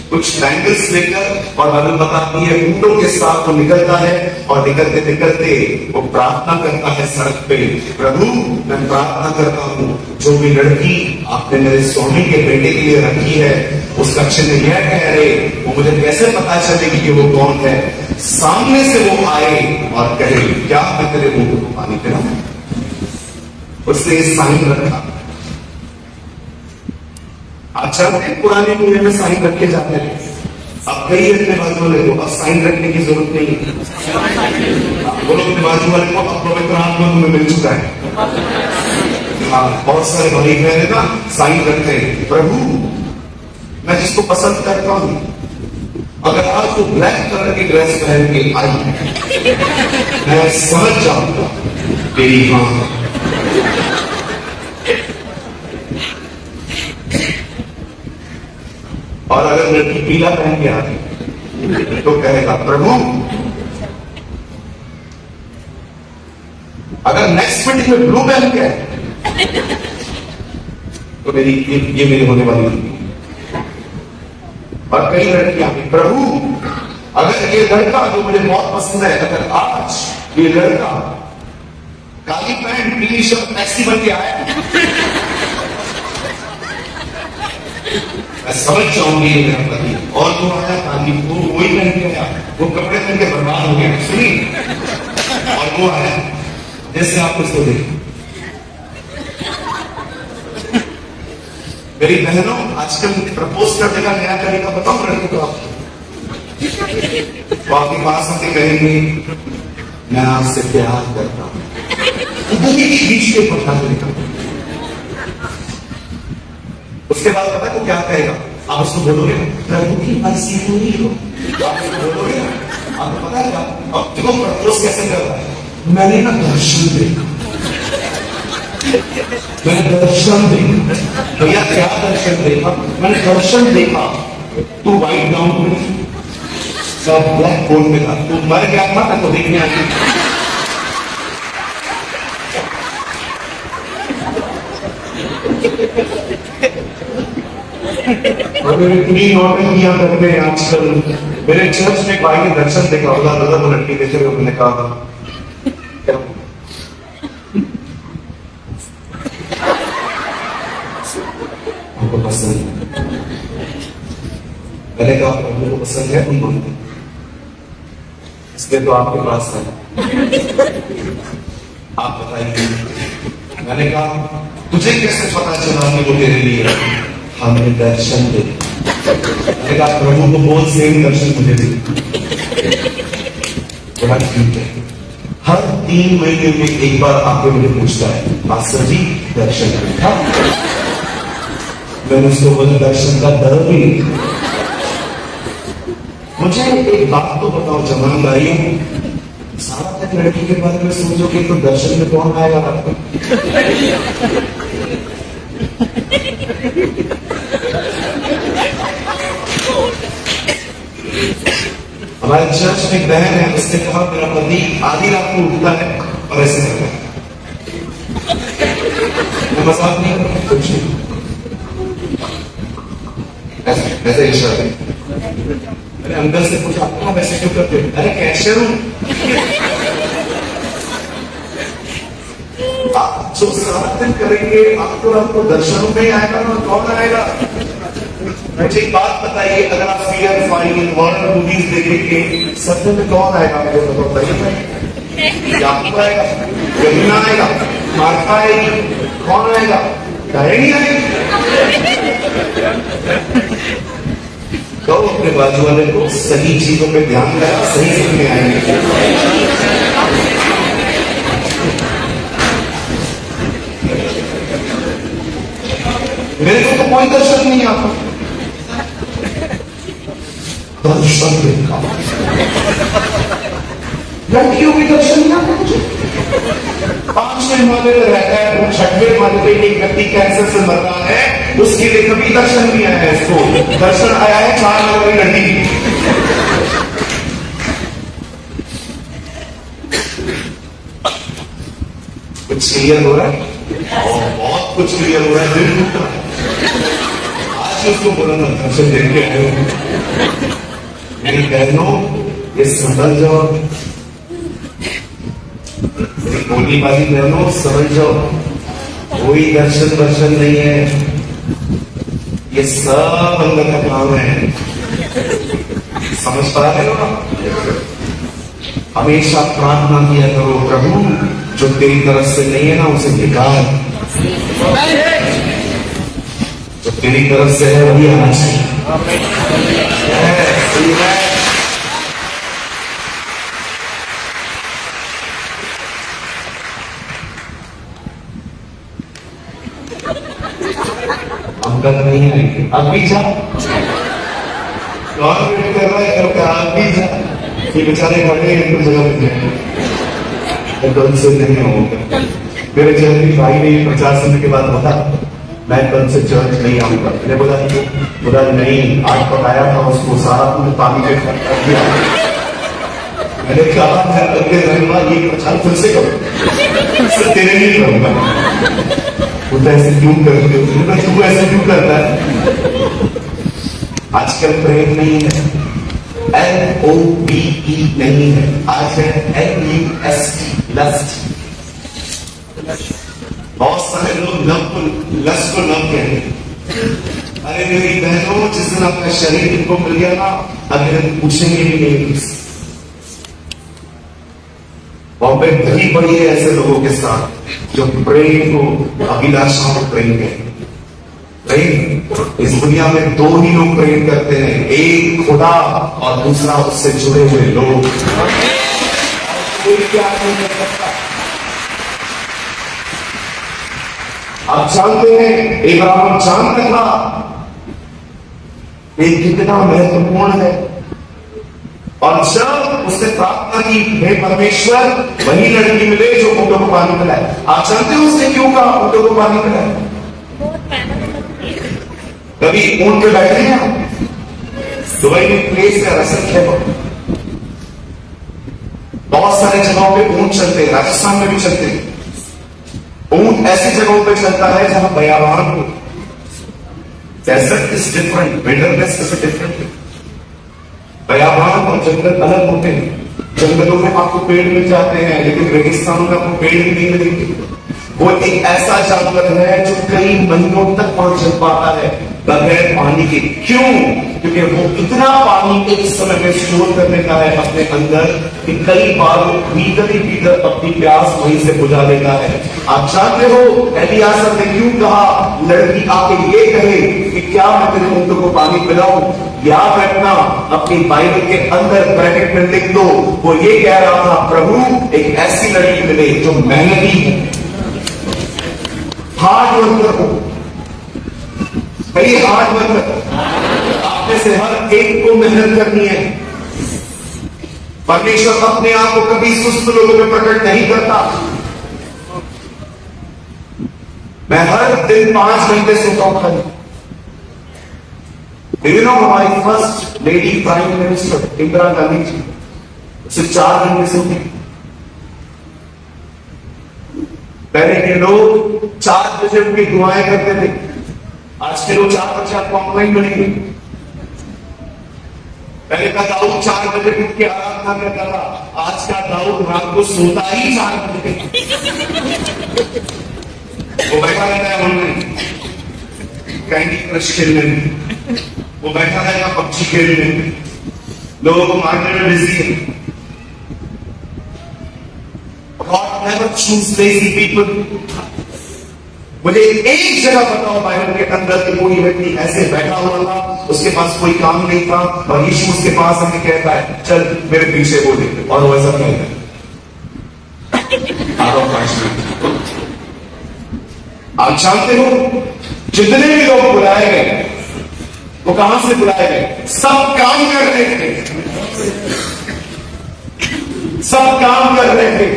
कुछ बैंगल्स लेकर, और बाइबल बताती है ऊंटों के साथ वो निकलता है। और निकलते निकलते वो प्रार्थना करता है सड़क पे, प्रभु मैं प्रार्थना करता हूं जो भी लड़की आपने मेरे स्वामी के बेटे के लिए रखी है उसका चिन्ह यह कह रहे, वो मुझे कैसे पता चलेगी कि वो कौन है? सामने से वो आए और कहे क्या मैं तेरे मुंह को पानी पिलाऊं? उसने साइन रखा। अच्छा पुराने मूल्य में साइन रखे जाते थे, अब कई अपने बाजू वाले को अब साइन रखने की जरूरत नहीं है। बोलो अपने बाजू वाले को अब पवित्र आत्मा तुम्हें मिल चुका है। हाँ बहुत सारे भाई बहन ना साइन रखते हैं, प्रभु मैं जिसको पसंद करता हूं अगर आपको ब्लैक कलर की ड्रेस पहन के आई मैं समझ जाऊंगा तेरी मां। और अगर लड़की पीला पहन के आती तो कहेगा प्रभु। अगर नेक्स्ट मीटिंग में ब्लू पहन के आए तो ये मेरी होने वाली नहीं। और कई लड़कियां प्रभु अगर ये लड़का जो मुझे बहुत पसंद है, अगर आज ये लड़का काली पैंट इंग्लिश टैक्सी बन के आया। मैं समझ जाऊंगी ये मेरा पति। और वो आया ताकि वो वही पहन के आया, वो कपड़े पहन के बर्बाद हो गया, सुनी। और वो आया जैसे आप उसको देखें। मेरी बहनों, आजकल प्रपोज करने का नया तरीका बताऊं लड़के को आपको। तो आपके पास आके कहेंगे मैं आपसे प्यार करता हूं, खींच के पढ़ा देगा। उसके बाद पता है वो क्या कहेगा? आप उसको बोलोगे प्रभु की मर्जी पूरी हो, आप उसको बोलोगे ना, आपको पता है क्या? अब देखो प्रपोज कैसे कर रहा है। मैंने ना दर्शन देखा, मैंने दर्शन देखा। भैया क्या दर्शन देखा? मैंने दर्शन देखा। तू व्हाइट गाउन में, सब ब्लैक कोट में था, तू मर गया था तो देखने आती। इतनी नौटंकियां करते हैं आजकल। मेरे चर्च में भाई ने दर्शन देखा, वो लड़की देखे हुए, मैंने कहा हमको पसंद है। मैंने कहा प्रभु को पसंद है, तुम बोलते इसलिए तो आपके पास है, आप बताइए। मैंने कहा तुझे कैसे पता चला कि वो तेरे लिए है? हमने दर्शन दे। मैंने कहा प्रभु को बोल सेम दर्शन मुझे दे। बड़ा ठीक है। हर 3 महीने में एक बार आके मुझे पूछता है मास्टर जी दर्शन था। मैंने उसको बोला दर्शन का डर भी नहीं। मुझे एक बात तो बताओ जमानदारियों, सारा दिन लड़की के बारे में सोचोगे तो दर्शन में कौन आएगा आपको? हमारे चर्च में एक बहन है, उसने कहा मेरा पति आधी रात को उठता है और ऐसे करता है। मैं मजाक नहीं कर रहा, कुछ नहीं, ऐसे इशारे। अरे अंदर से पूछा आप ऐसे क्यों करते हो? अरे कैशियर हूं। आप जो सारा दिन करेंगे आपको दर्शनों में आएगा ना, कौन आएगा? मुझे एक बात बताइए, अगर आप फियर फाइन हॉरर मूवीज देखेंगे सत्य में कौन आएगा? मुझे बताइए। याकूब आएगा, यमुना आएगा, मार्था आएगी, कौन आएगा? गाय नहीं आएगी। तो अपने बाजू वाले को सही चीजों पे ध्यान लगा, सही में आएंगे। मेरे को तो कोई दर्शन नहीं आता। दर्शन देखा, लड़कियों की दर्शन नहीं आता मुझे। 5वें माले में रहता है, वो 6वें माले पे एक व्यक्ति कैंसर से मर रहा है, उसके लिए कभी दर्शन नहीं आया है। इसको दर्शन आया है 4 माले वाली लड़की की। कुछ क्लियर हो रहा है? और बहुत कुछ क्लियर हो रहा है। दिल टूट रहा है। आज उसको बोला ना दर्शन देख के आए हो। मेरी बहनों ये समझ जाओ, बोली बाजी बहनों समझ जाओ, कोई दर्शन नहीं है, ये सब अंदर का काम है। समझ पा रहे हो ना? हमेशा प्रार्थना किया करो प्रभु जो तेरी तरफ से नहीं है ना उसे निकाल, जो तेरी तरफ से है वही आना चाहिए। अंकल नहीं आएंगे, अब भी जा कौन वेट कर रहा है? आप भी जा, ये बेचारे खड़े हैं तो जगह कल से नहीं होगा। मेरे जल्दी भाई ने 50 मिनट के बाद होता मैं कल से चर्च नहीं आऊंगा। मैंने बोला नहीं, आज पकाया था उसको सारा पूरे पानी में कर दिया। मैंने कहा ये 50 फिर से करो, सिर्फ तेरे नहीं करूंगा। बोलता ऐसे क्यों करते हो? तू ऐसे क्यों करता है? आजकल प्रेम नहीं है, LOVE नहीं है, आज है LUST, लस्ट। बहुत सारे लोग लव को लस्ट को लव कहते हैं। अरे मेरी बहनों, जिस दिन आपका शरीर इनको मिल गया ना, अगर हम पूछेंगे भी नहीं। बॉम्बे भरी पड़ी है ऐसे लोगों के साथ जो प्रेम को अभिलाषाओं को प्रेम कहते हैं। प्रेम, इस दुनिया में दो ही लोग प्रेम करते हैं, एक खुदा और दूसरा उससे जुड़े हुए लोग। कोई क्या नहीं कर सकता। आप जानते हैं इब्राहिम जानता था ये कितना महत्वपूर्ण है, और जब उसने प्रार्थना की, हे परमेश्वर वही लड़की मिले जो ऊँटों को पानी पिलाए। आप जानते हो उसने क्यों कहा ऊँटों को पानी पिलाए? कभी ऊँट पे बैठे हैं आप? दुबई में प्लेस है रसल खैबर, बहुत सारे जगहों पे ऊँट चलते हैं, राजस्थान में भी चलते हैं। ऊँट ऐसी जगहों पे चलता है जहां बयाबान हो। Desert is different, wilderness is different. बयाबान और जंगल अलग होते हैं। जंगलों में आपको पेड़ मिल जाते हैं, लेकिन रेगिस्तानों में आपको पेड़ भी नहीं मिलेंगे। वो एक ऐसा जानवर है जो कई महीनों तक वहां चल पाता है बगैर पानी के। क्यों? क्योंकि वो इतना पानी एक समय में स्टोर कर लेता है अपने अंदर कि कई बार वो भीतर ही भीतर अपनी प्यास वहीं से बुझा देता है। आप जानते हो एलियासा ने क्यों कहा लड़की आके ये कहे कि क्या मैं तेरे ऊँटों को पानी पिलाऊं? याद रखना, अपनी बाइबल के अंदर ब्रैकेट में लिख दो, वो ये कह रहा था प्रभु एक ऐसी लड़की मिले जो मेहनती है, हार्ड वर्कर हो। भाई हार्ड वर्कर, आपने से हर एक को मेहनत करनी है। परमेश्वर अपने आप को कभी सुस्त लोगों में प्रकट नहीं करता। मैं हर दिन 5 घंटे सोता हूं खाली। हमारी first lady prime minister Indira Gandhi ji सिर्फ 4 घंटे सोती। पहले के लोग 4 बजे उनकी दुआएं करते थे, आज के लोग 4 बजे आपको ऑनलाइन मिलेंगे। पहले का दाऊद 4 बजे उठ के आराधना करता था, आज का दाऊद रात को सोता ही 4 बजे। वो बैठा रहता है ऑनलाइन कैंडी क्रश खेलने में, वो बैठा रहेगा पबजी खेलने में, लोगों को मारने में बिजी है। God never choose lazy people. मुझे एक जगह बताओ बाइबल के अंदर कि कोई व्यक्ति ऐसे बैठा हुआ था, उसके पास कोई काम नहीं था और यीशु उसके पास आके कहता है चल मेरे पीछे बोले, और वो ऐसा कहता है। आप जानते हो जितने भी लोग बुलाए गए वो कहां से बुलाए गए? सब काम कर रहे थे, सब काम कर रहे थे।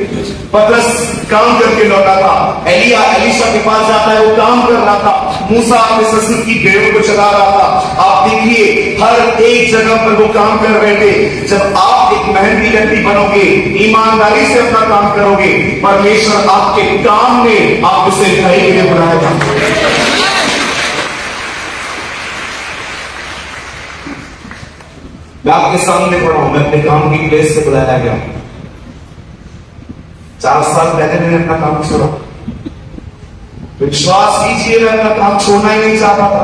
पतरस काम करके लौटा था, एलिया एलिशा के पास जाता है, वो काम कर रहा था। मूसा अपने ससुर की भेड़ों को चला रहा था। आप देखिए हर एक जगह पर वो काम कर रहे थे। जब आप एक मेहनती व्यक्ति बनोगे, ईमानदारी से अपना काम करोगे, परमेश्वर आपके काम में आप उसे भलाई के लिए बुलाएगा। मैं आपके सामने पढ़ा हूं, मैं अपने काम की प्लेस से बुलाया गया। 4 साल पहले मैंने अपना काम छोड़ा। विश्वास कीजिए मैं अपना काम छोड़ना ही नहीं चाहता था।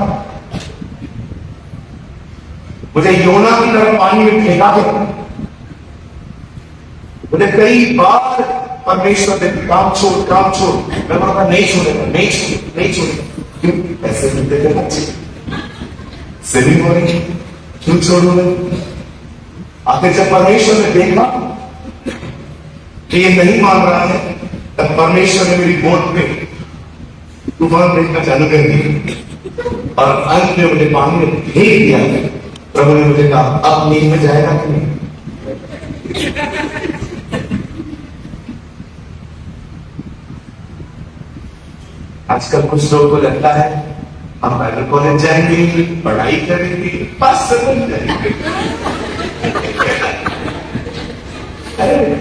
मुझे योना की तरफ पानी में फेंका गया। मुझे कई बार परमेश्वर ने काम छोड़ काम छोड़, मैं बोला नहीं छोड़ेगा, नहीं छोड़ेगा, नहीं छोड़ेगा। क्यों? पैसे मिलते थे अच्छे, सेविंग हो रही, क्यों छोड़ूंगा? आखिर जब परमेश्वर ने देखा कि ये नहीं मान रहा है, तब परमेश्वर ने मेरी बोट पे तूफान भेजना चालू कर दिया और अंत में मुझे पानी में फेंक दिया। प्रभु ने मुझे कहा अब नींद में जाएगा कि नहीं? आजकल कुछ लोगों को लगता है हम बाइबल कॉलेज जाएंगे, पढ़ाई करेंगे, बस बन जाएंगे।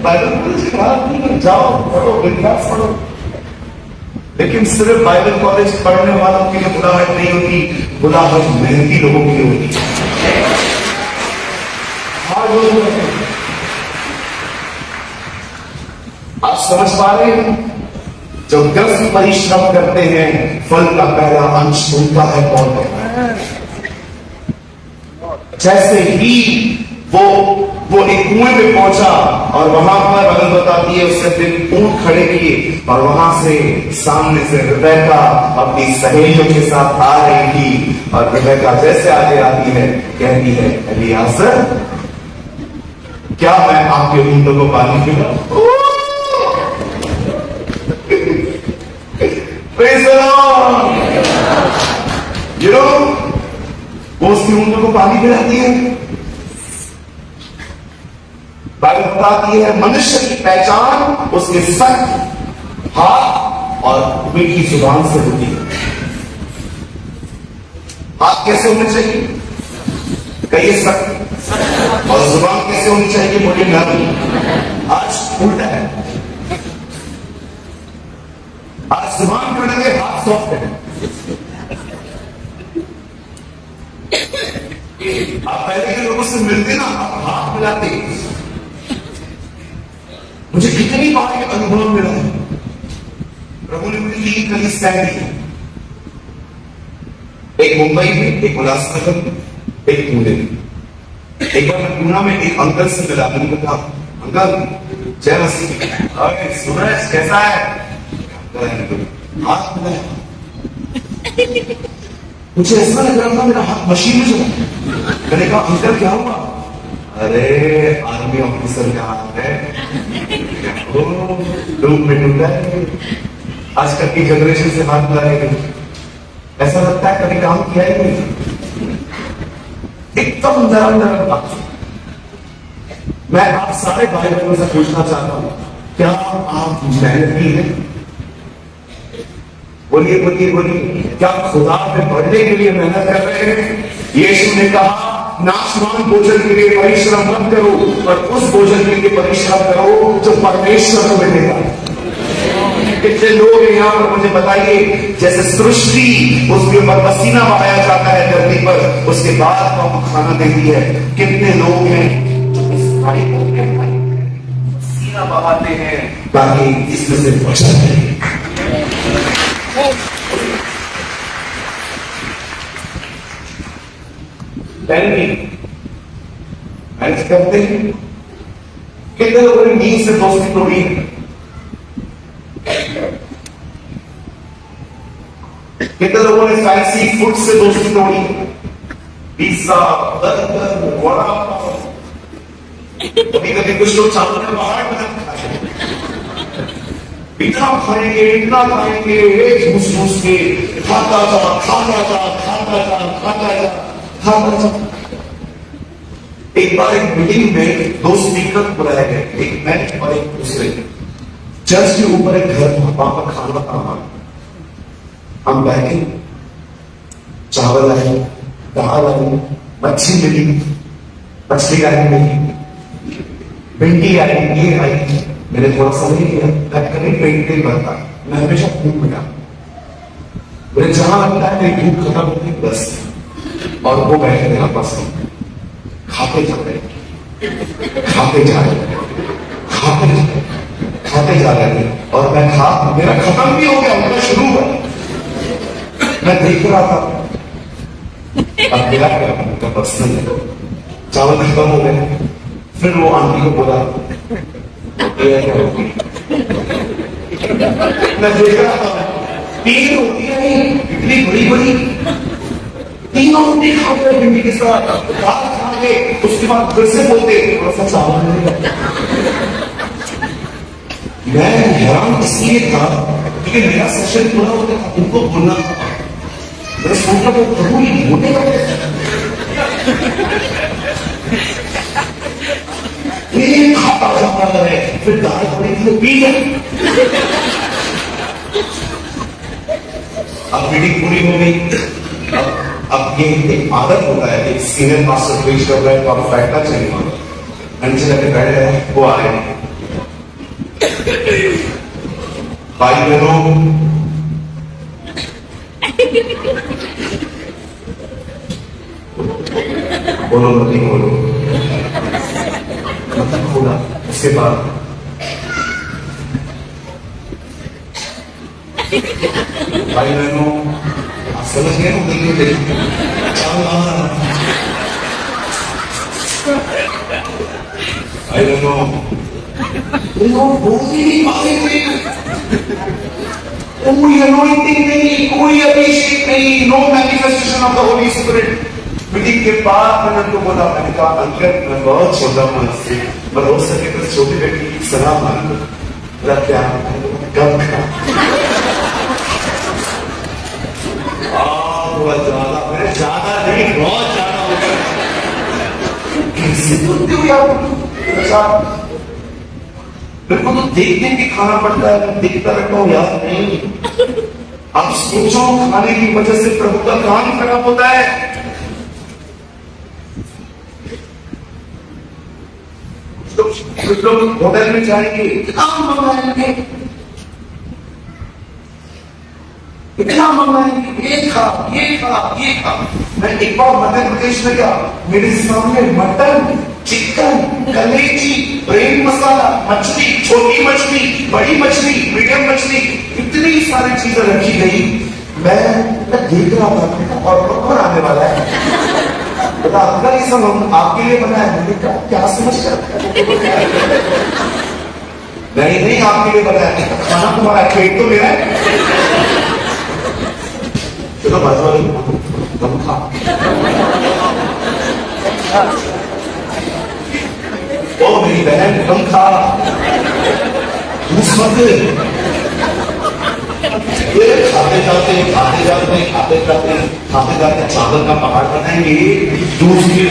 बाइबल कॉलेज खराब नहीं, जाओ पढ़ो, बिंदास पढ़ो, लेकिन सिर्फ बाइबल कॉलेज पढ़ने वालों के लिए बुलाहट नहीं होती, बुलाहट मेहनती लोगों के लिए होती है। आप समझ पा रहे हैं? जब 10 परिश्रम करते हैं फल का पहला अंश उनका है कौन है। जैसे ही वो एक कुएं पे पहुंचा और वहां पर बदल बताती है उसने फिर ऊंट खड़े किए और वहां से सामने से रिबेका अपनी सहेलियों के साथ आ रही थी और रिबेका जैसे आगे आती है कहती है एलियाजर क्या मैं आपके ऊंटों को पानी पिलाऊं। Praise the Lord. You know, वो उसके ऊंटों को पानी पिलाती है। बाइबल बताती है मनुष्य की पहचान उसके सख्त हाथ और मीठी जुबान से होती है। हाथ कैसे होने चाहिए? कहिए सख्त, और जुबान कैसे होनी चाहिए? बोलिए नरम। आज उल्टा है, आज जुबान कड़क है, हाथ सॉफ्ट है। आप पहले के लोगों से मिलते ना, आप हाथ मिलाते। मुझे कितनी बार ये अनुभव मिला है, प्रभु ने मुझे 3 कलीसियाएं दी, एक मुंबई में, एक उल्लासनगर में, एक पुणे में। एक बार मैं पूना में एक अंकल से मिला, मैंने कहा अंकल जय मसीह, अरे सूरज कैसा है? हाथ मिलाया, मुझे ऐसा लग रहा था मेरा हाथ मशीन में चला। मैंने कहा अंकल क्या हुआ? अरे आर्मी ऑफिसर का हाथ है, धूप में टूटा है। आजकल की जनरेशन से हाथ मिलाने ऐसा लगता है कभी काम किया ही नहीं, एकदम नरम नरम बात। मैं आप सारे भाई बहनों से पूछना चाहता हूं, क्या आप मेहनत की है? बोलिए बोलिए बोलिए, क्या खुदा में बढ़ने के लिए मेहनत कर रहे हैं? यीशु ने कहा नाशवान भोजन के लिए परिश्रम मत करो, पर उस भोजन के लिए परिश्रम करो जो परमेश्वर को मिलेगा। कितने लोग हैं यहाँ पर मुझे बताइए, जैसे सृष्टि उसके ऊपर पसीना बहाया जाता है धरती पर, उसके बाद वो खाना देती है। कितने लोग हैं पसीना बहाते हैं ताकि इसमें से बचा जाए। मैनेज करते हैं। कितने लोगों ने नींद से दोस्ती तोड़ी है? कितने लोगों ने फैंसी फूड से दोस्ती तोड़ी है? Pizza, burger, vada pav. कभी कभी कुछ लोग चावल का बाहर बना खाते, इतना खाएंगे एक घूस घूस के, खाता जा। एक बार एक मीटिंग में 2 स्पीकर बुलाए गए, एक मैं और एक दूसरे। चर्च के ऊपर एक घर था, वहां पर खाना था। हम बैठे, चावल आए, दाल आई, मच्छी मिली, मछली आई मिली, भिंडी आई, ये आई। मैंने थोड़ा सा नहीं किया, कभी पेट नहीं भरता, मैं हमेशा भूख मिला। मुझे जहां लगता है मेरी भूख खत्म होती बस, और वो बैठे थे आपस में खाते जा रहे थे, और मैं मेरा खत्म भी हो गया, उनका शुरू हुआ। मैं देख रहा था, अब मेरा क्या पर्सनल है। चावल खत्म हो गए, फिर वो आंटी को बोला मैं देख रहा था 3 रोटियां इतनी बड़ी बड़ी, 3 रोटी खाते भिंडी के साथ, दाल खा के उसके बाद फिर से बोलते थोड़ा सा चावल। मैं हैरान इसलिए था क्योंकि मेरा सेशन पूरा होता था, उनको बोलना था। मैं सोचा वो प्रभु ये बोलेगा, खाता जाता है, फिर दाल पड़ी थी पी गए। अब मीटिंग पूरी हो गई। अब ये एक आदत होता है, एक सीनियर मास्टर प्रीच कर रहा है तो आप बैठना चाहिए। नीचे जाके बैठ गए, वो आ गए। भाई बहनों, बोलो मत बोलो, मतलब खोला। उसके बाद भाई बहनों आप समझ गए हो दिल में भाई बहनों बोलती नहीं मारेंगे कोई अनोइंटिंग नहीं, कोई अभिषेक नहीं, no manifestation of the holy spirit. Meeting के बाद मैंने उनको बोला, मैंने कहा अंकल मैं बहुत छोटा हूं से, पर हो सके तो छोटी बेटी की सलाह मान लो। मेरा क्या कब का बहुत ज्यादा, मैंने ज्यादा नहीं बहुत ज्यादा होगा कैसे बोलते हो यार। अच्छा मेरे को तो देख देख के खाना पड़ता है, मैं देखता रहता हूँ यार। नहीं आप सोचो खाने की वजह से प्रभु का काम खराब होता है। कुछ लोग होटल में जाएंगे, इतना मंगाएंगे इतना मंगाएंगे, ये खा ये खा ये खा। मैं एक बार मध्य प्रदेश में गया, मेरे सामने मटन, चिकन, कलेजी, ब्रेन मसाला, मछली, छोटी मछली, बड़ी मछली, मीडियम मछली, इतनी सारी चीजें रखी गई। मैं देख रहा था और कौन आने वाला है, बोला अंकल ये सब हम आपके लिए बनाया है। मैंने कहा क्या समझ कर, नहीं नहीं आपके लिए बनाया, खाना तुम्हारा, पेट तो मेरा है। चलो बाजू वाली तुम खा। ओ मेरी बहन तुम खा, ये खाते जाते खाते जाते खाते जाते खाते जाते चावल का पहाड़ बनाएंगे, दूध के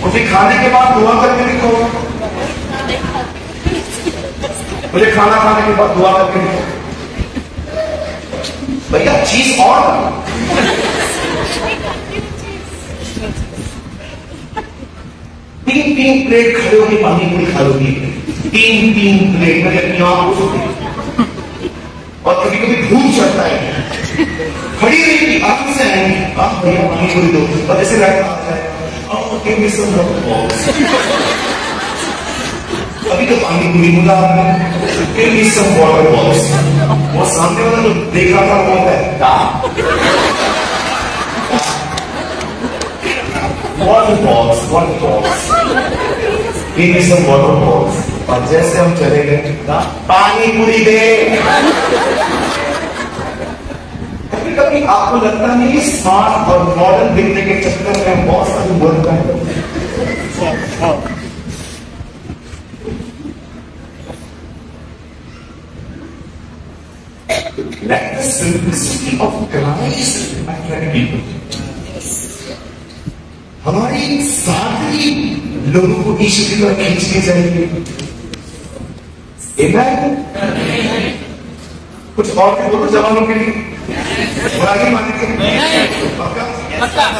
मुझे खाने के बाद दुआ करके दिखो, मुझे खाना खाने के बाद दुआ करके दिखो भैया, चीज और तीन प्लेट खड़े होगी पानी पूरी खा लोगी, तीन प्लेट में अपनी आंख हो सकती। और कभी कभी भूख चढ़ता है, खड़ी रहेगी आंख से आएंगी, आप भैया पानी पूरी दो, और ऐसे लड़का आ जाए अभी तो पानी पूरी बोला आपने, सब वाटर बॉल्स। वो सामने वाला जो देख रहा था वो है वाटर बॉल्स, सब वाटर बॉल्स। और जैसे हम चले गए, पानी पूरी दे। कभी कभी आपको लगता नहीं स्मार्ट और मॉडर्न दिखने के चक्कर में बहुत सारी बोलता है। Let the simplicity of Christ attract people. हमारी सादगी लोगों को ईश्वर की तरफ खींचनी चाहिए। Amen? कुछ और भी बोलो जवानों के लिए, बुराई मानेंगे पक्का?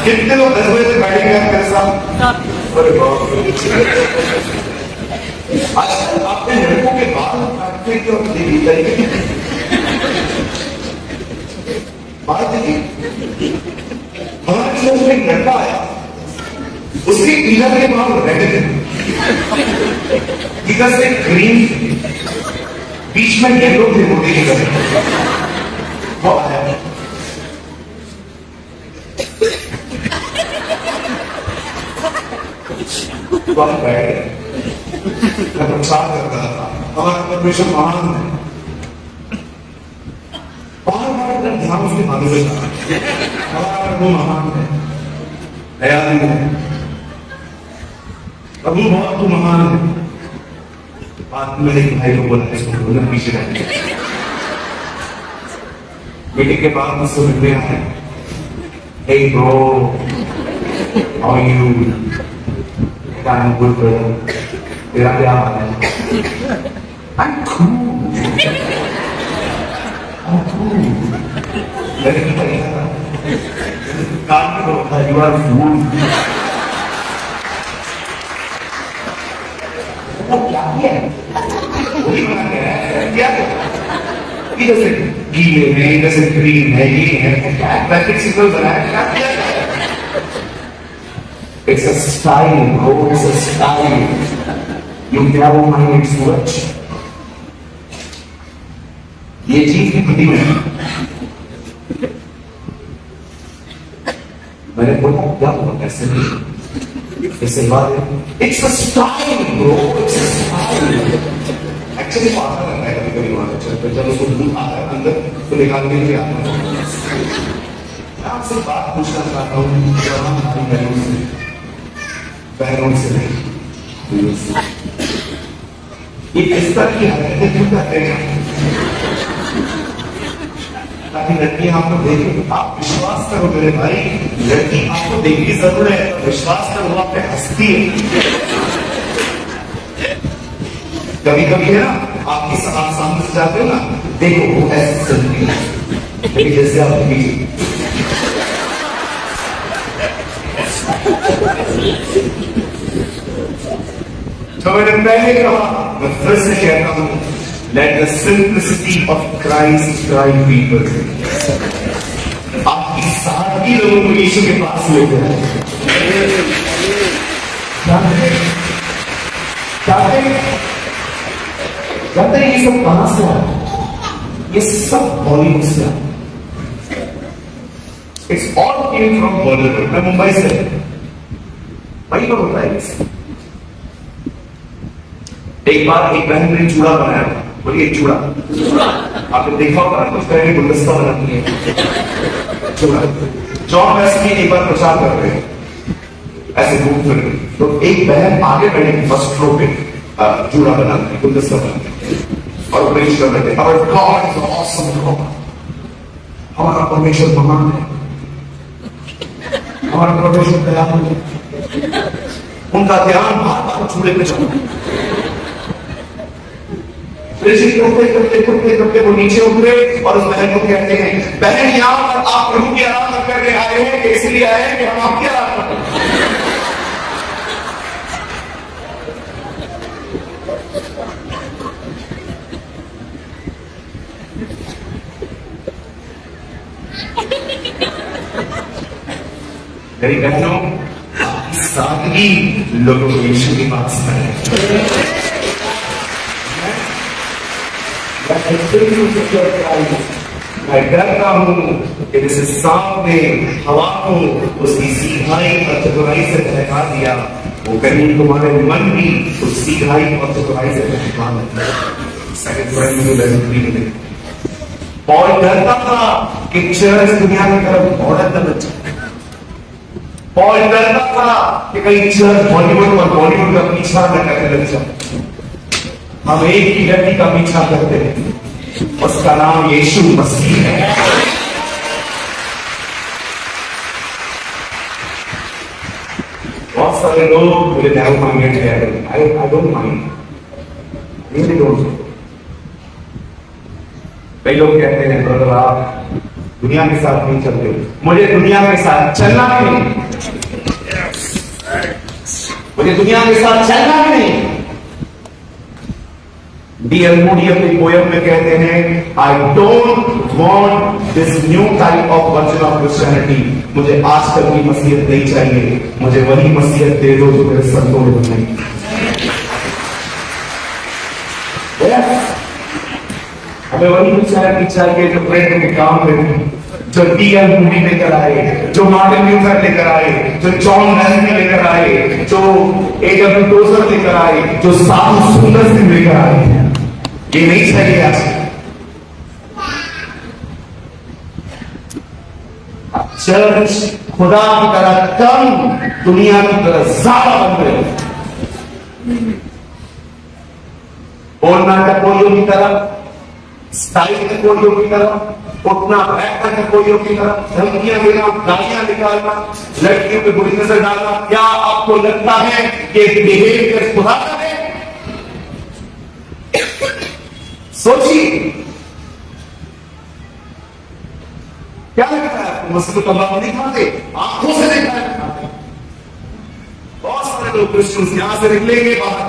कितने लोग 10 बजे से बैठेंगे मेरे साथ? अरे आजकल आपने लड़कों के बाल काटने के और तरीके बात देखिए, हमारे शहर में एक लड़का आया, उसके इधर के बाल रेड थे, इधर से ग्रीन, बीच में येलो थे, मोटी की तरह। वो आया बैठ गए, मैं प्रचार कर रहा था, हमारा परमेश्वर महान है। बार ध्यान उसके बारे में हमारा प्रभु महान है, दयालु है, प्रभु बहुत तू महान है। बाद में एक भाई को बोला, इसको बोलना पीछे रहने, बेटे के बाद मुझसे मिलने आए, hey bro, how are you? I'm good brother, तेरा क्या हाल है? I'm cool. काम करो था, you are fool. वो क्या है? वही बना के है, क्या है? इधर से गीले है, इधर से ग्रीन है, ये है, क्या ट्रैफिक सिग्नल बनाया, क्या है? It's a style, bro, it's a style. You never mind its much. ये चीज की हिंदी में मैंने बोला क्या बोला ऐसे नहीं, ऐसे बात है, it's a style bro, it's a style. Actually आता रहता है कभी कभी वहां चल पे, जब उसको दूध आता है अंदर तो निकाल के लिए आता है। मैं आपसे बात पूछना चाहता हूँ जवान भाई बहनों से, बहनों से नहीं, ये किस तरह की हरकतें क्यों करते हैं ताकि लड़की आपको देखे? आप विश्वास करो मेरे भाई, लड़की आपको देखी जरूर है, विश्वास करो आप पे हंसती है। कभी कभी है ना आपकी आप सामने से जाते हो ना, देखो वो ऐसे चलती है लेकिन जैसे आप तो मैंने पहले कहा, मैं फिर से कहता हूं, let the simplicity of Christ drive people. आपकी सादगी लोगों को यीशु के पास लेकर जानते हैं ये सब कहां से आया? ये सब बॉलीवुड से आया। It's all came from Bollywood. मैं मुंबई से, वही पर होता है। एक बार एक बहन ने चूड़ा बनाया, बोलिए चूड़ा, आपने देखा होगा कुछ बहनें गुलदस्ता बनाती है चूड़ा। जॉन वेस्ली एक बार प्रचार कर रहे हैं ऐसे घूम फिर, तो एक बहन आगे बैठी फर्स्ट रो पे चूड़ा बनाती है, गुलदस्ता बनाती है और प्रेज कर रहे थे, our God is awesome God, हमारा परमेश्वर महान है, हमारा परमेश्वर दयालु है। उनका ध्यान बार-बार चूड़े पे चला, करते करते करते करते वो नीचे उतरे और उस बहन को कहते हैं, बहन यहाँ पर आप प्रभु की आराधना करने आए हैं कि इसलिए आए हैं कि हम आपकी आराधना करें? मेरी बहनों, सादगी लोगों को यीशु के पास है। मैं डरता हूं कि जैसे सांप ने हवा को उसकी सीधाई और चतुराई से बहका दिया, वो कहीं तुम्हारे मन भी उस सीधाई और चतुराई से बहका दिया। पॉल डरता था कि चर्च दुनिया की तरफ बढ़त न जाए। पॉल डरता था कि कहीं चर्च बॉलीवुड और बॉलीवुड का पीछा न करने लग जाए। हम एक ही व्यक्ति का पीछा करते हैं, उसका नाम यीशु मसीह है। बहुत सारे लोग मुझे नैरो माइंडेड है, I don't mind, really don't. कई लोग कहते हैं ब्रदर आप दुनिया के साथ नहीं चलते, मुझे दुनिया के साथ चलना भी नहीं, मुझे दुनिया के साथ चलना भी नहीं। D.L. Moody अपने पोयम में कहते हैं, I don't want this new type of version of Christianity. मुझे आजकल की मसीहत नहीं चाहिए, मुझे वही मसीहत दे दो जो मेरे संतों ने बनाई। हमें वही मसीहत चाहिए जो प्रेम के काम में, जो D.L. Moody लेकर आए, जो मार्टिन ल्यूथर लेकर आए, जो जॉन वेस्ली लेकर आए, जो A.W. टोजर लेकर आए, जो साधु सुंदर सिंह लेकर आए। ये नहीं चाहिए आज। चर्च खुदा की तरह कम, दुनिया की तरह ज्यादा बन गए। बोलना टपोरियों की तरह, स्टाइल टपोरियों की तरह, उठना बैठना टपोरियों की तरह, धमकियां देना, गालियां निकालना, लड़कियों पे बुरी नजर डालना। क्या आपको लगता है कि बिहेवियर खुदा का है? सोचिए, क्या लगता है आपको? मस्जिद तो अल्लाह नहीं खाते, आंखों से देखा है खाते। बहुत सारे लोग क्रिश्चियंस यहां से निकलेंगे बाहर,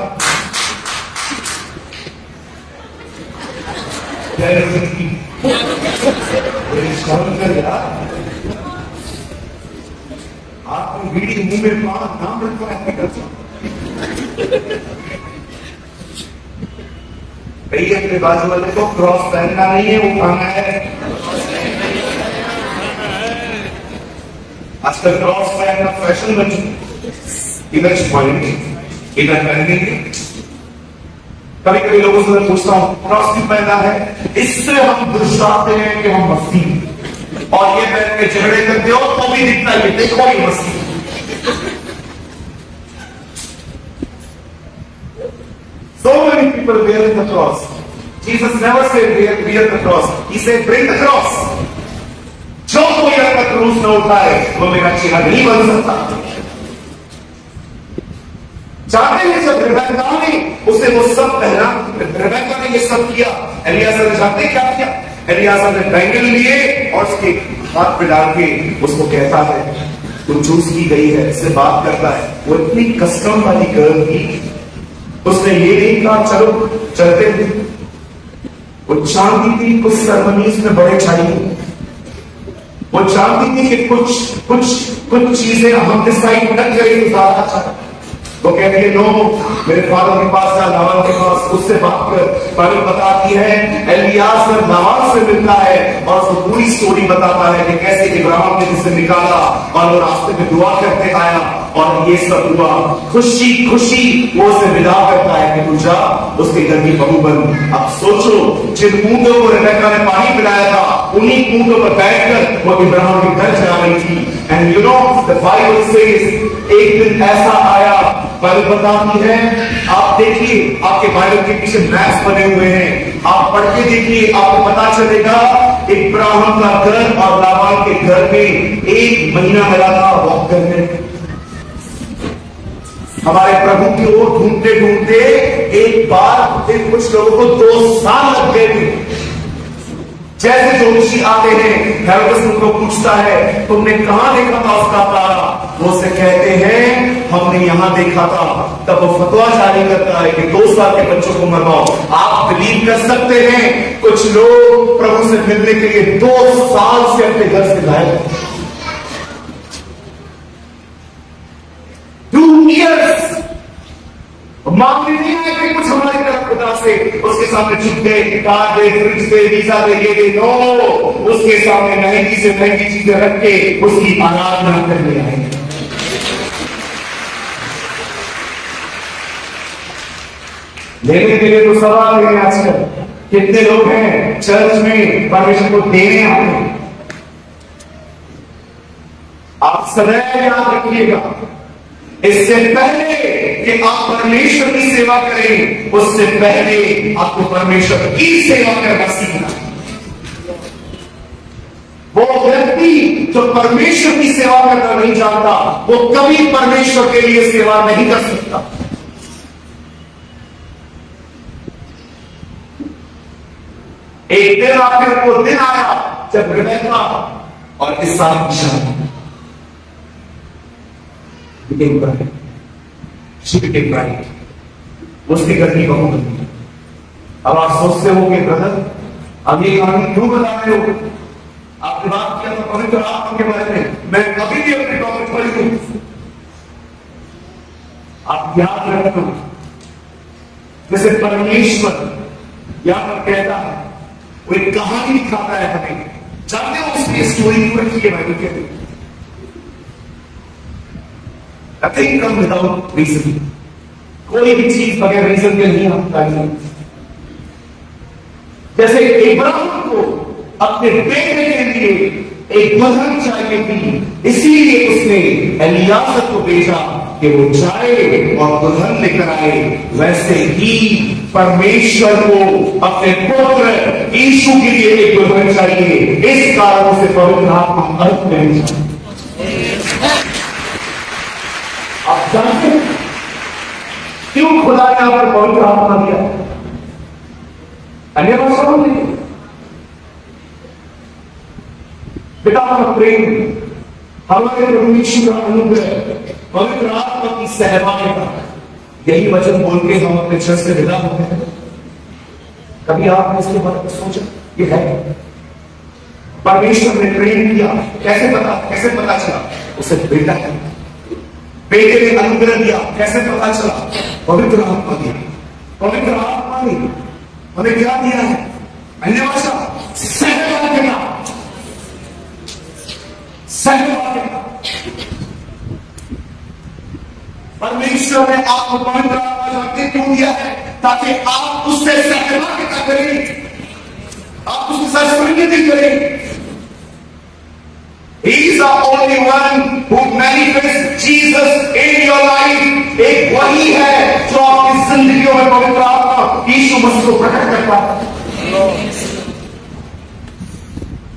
आपको बीड़ी मुंह में पान नाम रखा है। कहिए अपने बाजू वाले को, क्रॉस पहनना नहीं है, उठाना है। आजकल क्रॉस पहनना फैशन बन चुका। इधर छुपाएंगे, इधर पहनेंगे। कभी कभी लोगों से मैं पूछता हूं क्रॉस क्यों पहना है? इससे हम दर्शाते हैं कि हम मसीह, और ये पहन के झगड़े करते हो तो भी दिखता है देखो ये मसीह। So many people wearing the cross. Jesus never said wear the cross. He said bring the cross. जो कोई अपना क्रूस न उठाए वो मेरा चेहरा नहीं बन सकता। चाहते हैं जब रिबेका ने उसे वो सब पहना, रिबेका ने ये सब किया, एलियाजर ने जानते क्या किया? एलियाजर ने बैंगल लिए और उसके हाथ पे डाल के उसको कहता है तू चूज की गई है, इससे बात करता है। वो इतनी कस्टम वाली गर्ल थी, उसने ये नहीं कहा चलो चलते थे। वो चाहती थी कुछ सेरेमनीज में बड़े चाहिए, वो चाहती थी कि कुछ चीजें हम डिसाइड न करें तो ज्यादा अच्छा। वो कहती है नो, मेरे फादर के पास या नावान के पास, उससे बात कर। बाइबल बताती है एलियाजर नावान से मिलता है और उसको पूरी स्टोरी बताता है कि कैसे इब्राहिम ने जिसे निकाला और वो रास्ते में दुआ करते आया और ये सब हुआ। खुशी खुशी वो उसे विदा करता है कि तू जा उसके घर की बहू बन। अब सोचो जिन ऊंटों को रिबेका ने पानी पिलाया था उन्हीं ऊंटों पर बैठकर वो इब्राहिम के घर जा रही थी। And you know the Bible says एक दिन ऐसा आया, बाइबल बताती है, आप देखिए आपके बाइबल के पीछे मैप्स बने हुए हैं, आप पढ़ के देखिए आपको पता चलेगा इब्राहिम का घर और लाबान के घर में 1 महीना मिला था वॉक करने। हमारे प्रभु की ओर ढूंढते ढूंढते एक बार कुछ लोगों को 2 साल लग गए थे। जैसे जोशी आते हैं हेरोदेस उनको पूछता है तुमने कहां देखा था उसका तारा? वो से कहते हैं हमने यहां देखा था। तब वो फतवा जारी करता है कि 2 साल के बच्चों को मरवाओ। आप बिलीव कर सकते हैं कुछ लोग प्रभु से मिलने के लिए 2 साल से अपने घर से गायब। 2 years मांगने नहीं आए थे कुछ हमारी तरफ खुदा से, उसके सामने झुक गए, कार दे, फ्रिज दे, वीजा दे, ये दे। नो, उसके सामने महंगी से महंगी चीजें रख के उसकी आराधना करने आए। लेने के लिए तो सवाल है आजकल कितने लोग हैं चर्च में परमेश्वर को देने आते। आप सदैव याद रखिएगा इससे पहले कि आप परमेश्वर की सेवा करें उससे पहले आपको परमेश्वर की सेवा करना सीखना। वो व्यक्ति जो परमेश्वर की सेवा करना नहीं जानता वो कभी परमेश्वर के लिए सेवा नहीं कर सकता। एक दिन आखिर वो दिन आया जब रिबेका और इसहाक की शादी उसके घर की बहू बनी। अब आप सोचते हो कि ब्रदर अब ये कहानी क्यों बता रहे हो? आपने बात किया था पवित्र आत्मा के बारे में, मैं कभी भी अपने टॉपिक पर हूं। आप याद रखना जैसे परमेश्वर यहां पर कहता है वो एक कहानी दिखाता है हमें। जानते हो उसकी स्टोरी क्यों रखी है बाइबल के अंदर? Nothing comes without reason. कोई भी चीज बगैर रीजन के नहीं आता है। जैसे इब्राहिम को अपने बेटे के लिए एक दुल्हन चाहिए थी, इसीलिए उसने एलियाजर को भेजा कि वो जाए और दुल्हन लेकर आए। वैसे ही परमेश्वर को अपने पुत्र यीशु के लिए एक दुल्हन चाहिए। इस कारण से पवित्र आत्मा अर्थ में आप जानते हैं क्यों खुदा ने यहां पर पवित्र आत्मा दिया? अन्य भाषाओं में पिता का प्रेम, हमारे प्रभु यीशु का अनुग्रह, पवित्र आत्मा की सहभागिता, यही वचन बोल के हम अपने चर्च से विदा होते हैं। कभी आपने इसके बारे में सोचा? ये है परमेश्वर ने प्रेम किया। कैसे पता चला? उसे बेटा है, बेटे ने अनुग्रह दिया। कैसे पता चला? पवित्र आत्मा दिया। पवित्र आत्मा ने हमें क्या दिया है? अन्य भाषा सहवाक्यता, सहवाक्यता। परमेश्वर ने आपको पवित्र आत्मा क्यों दिया है? ताकि आप उससे सहवाक्यता करें, आप उसके साथ संगति करें। He is the only one who manifests Jesus in your life। एक वही है जो आपकी जिंदगियों में पवित्र आत्मा यीशु मसीह को प्रकट करता है।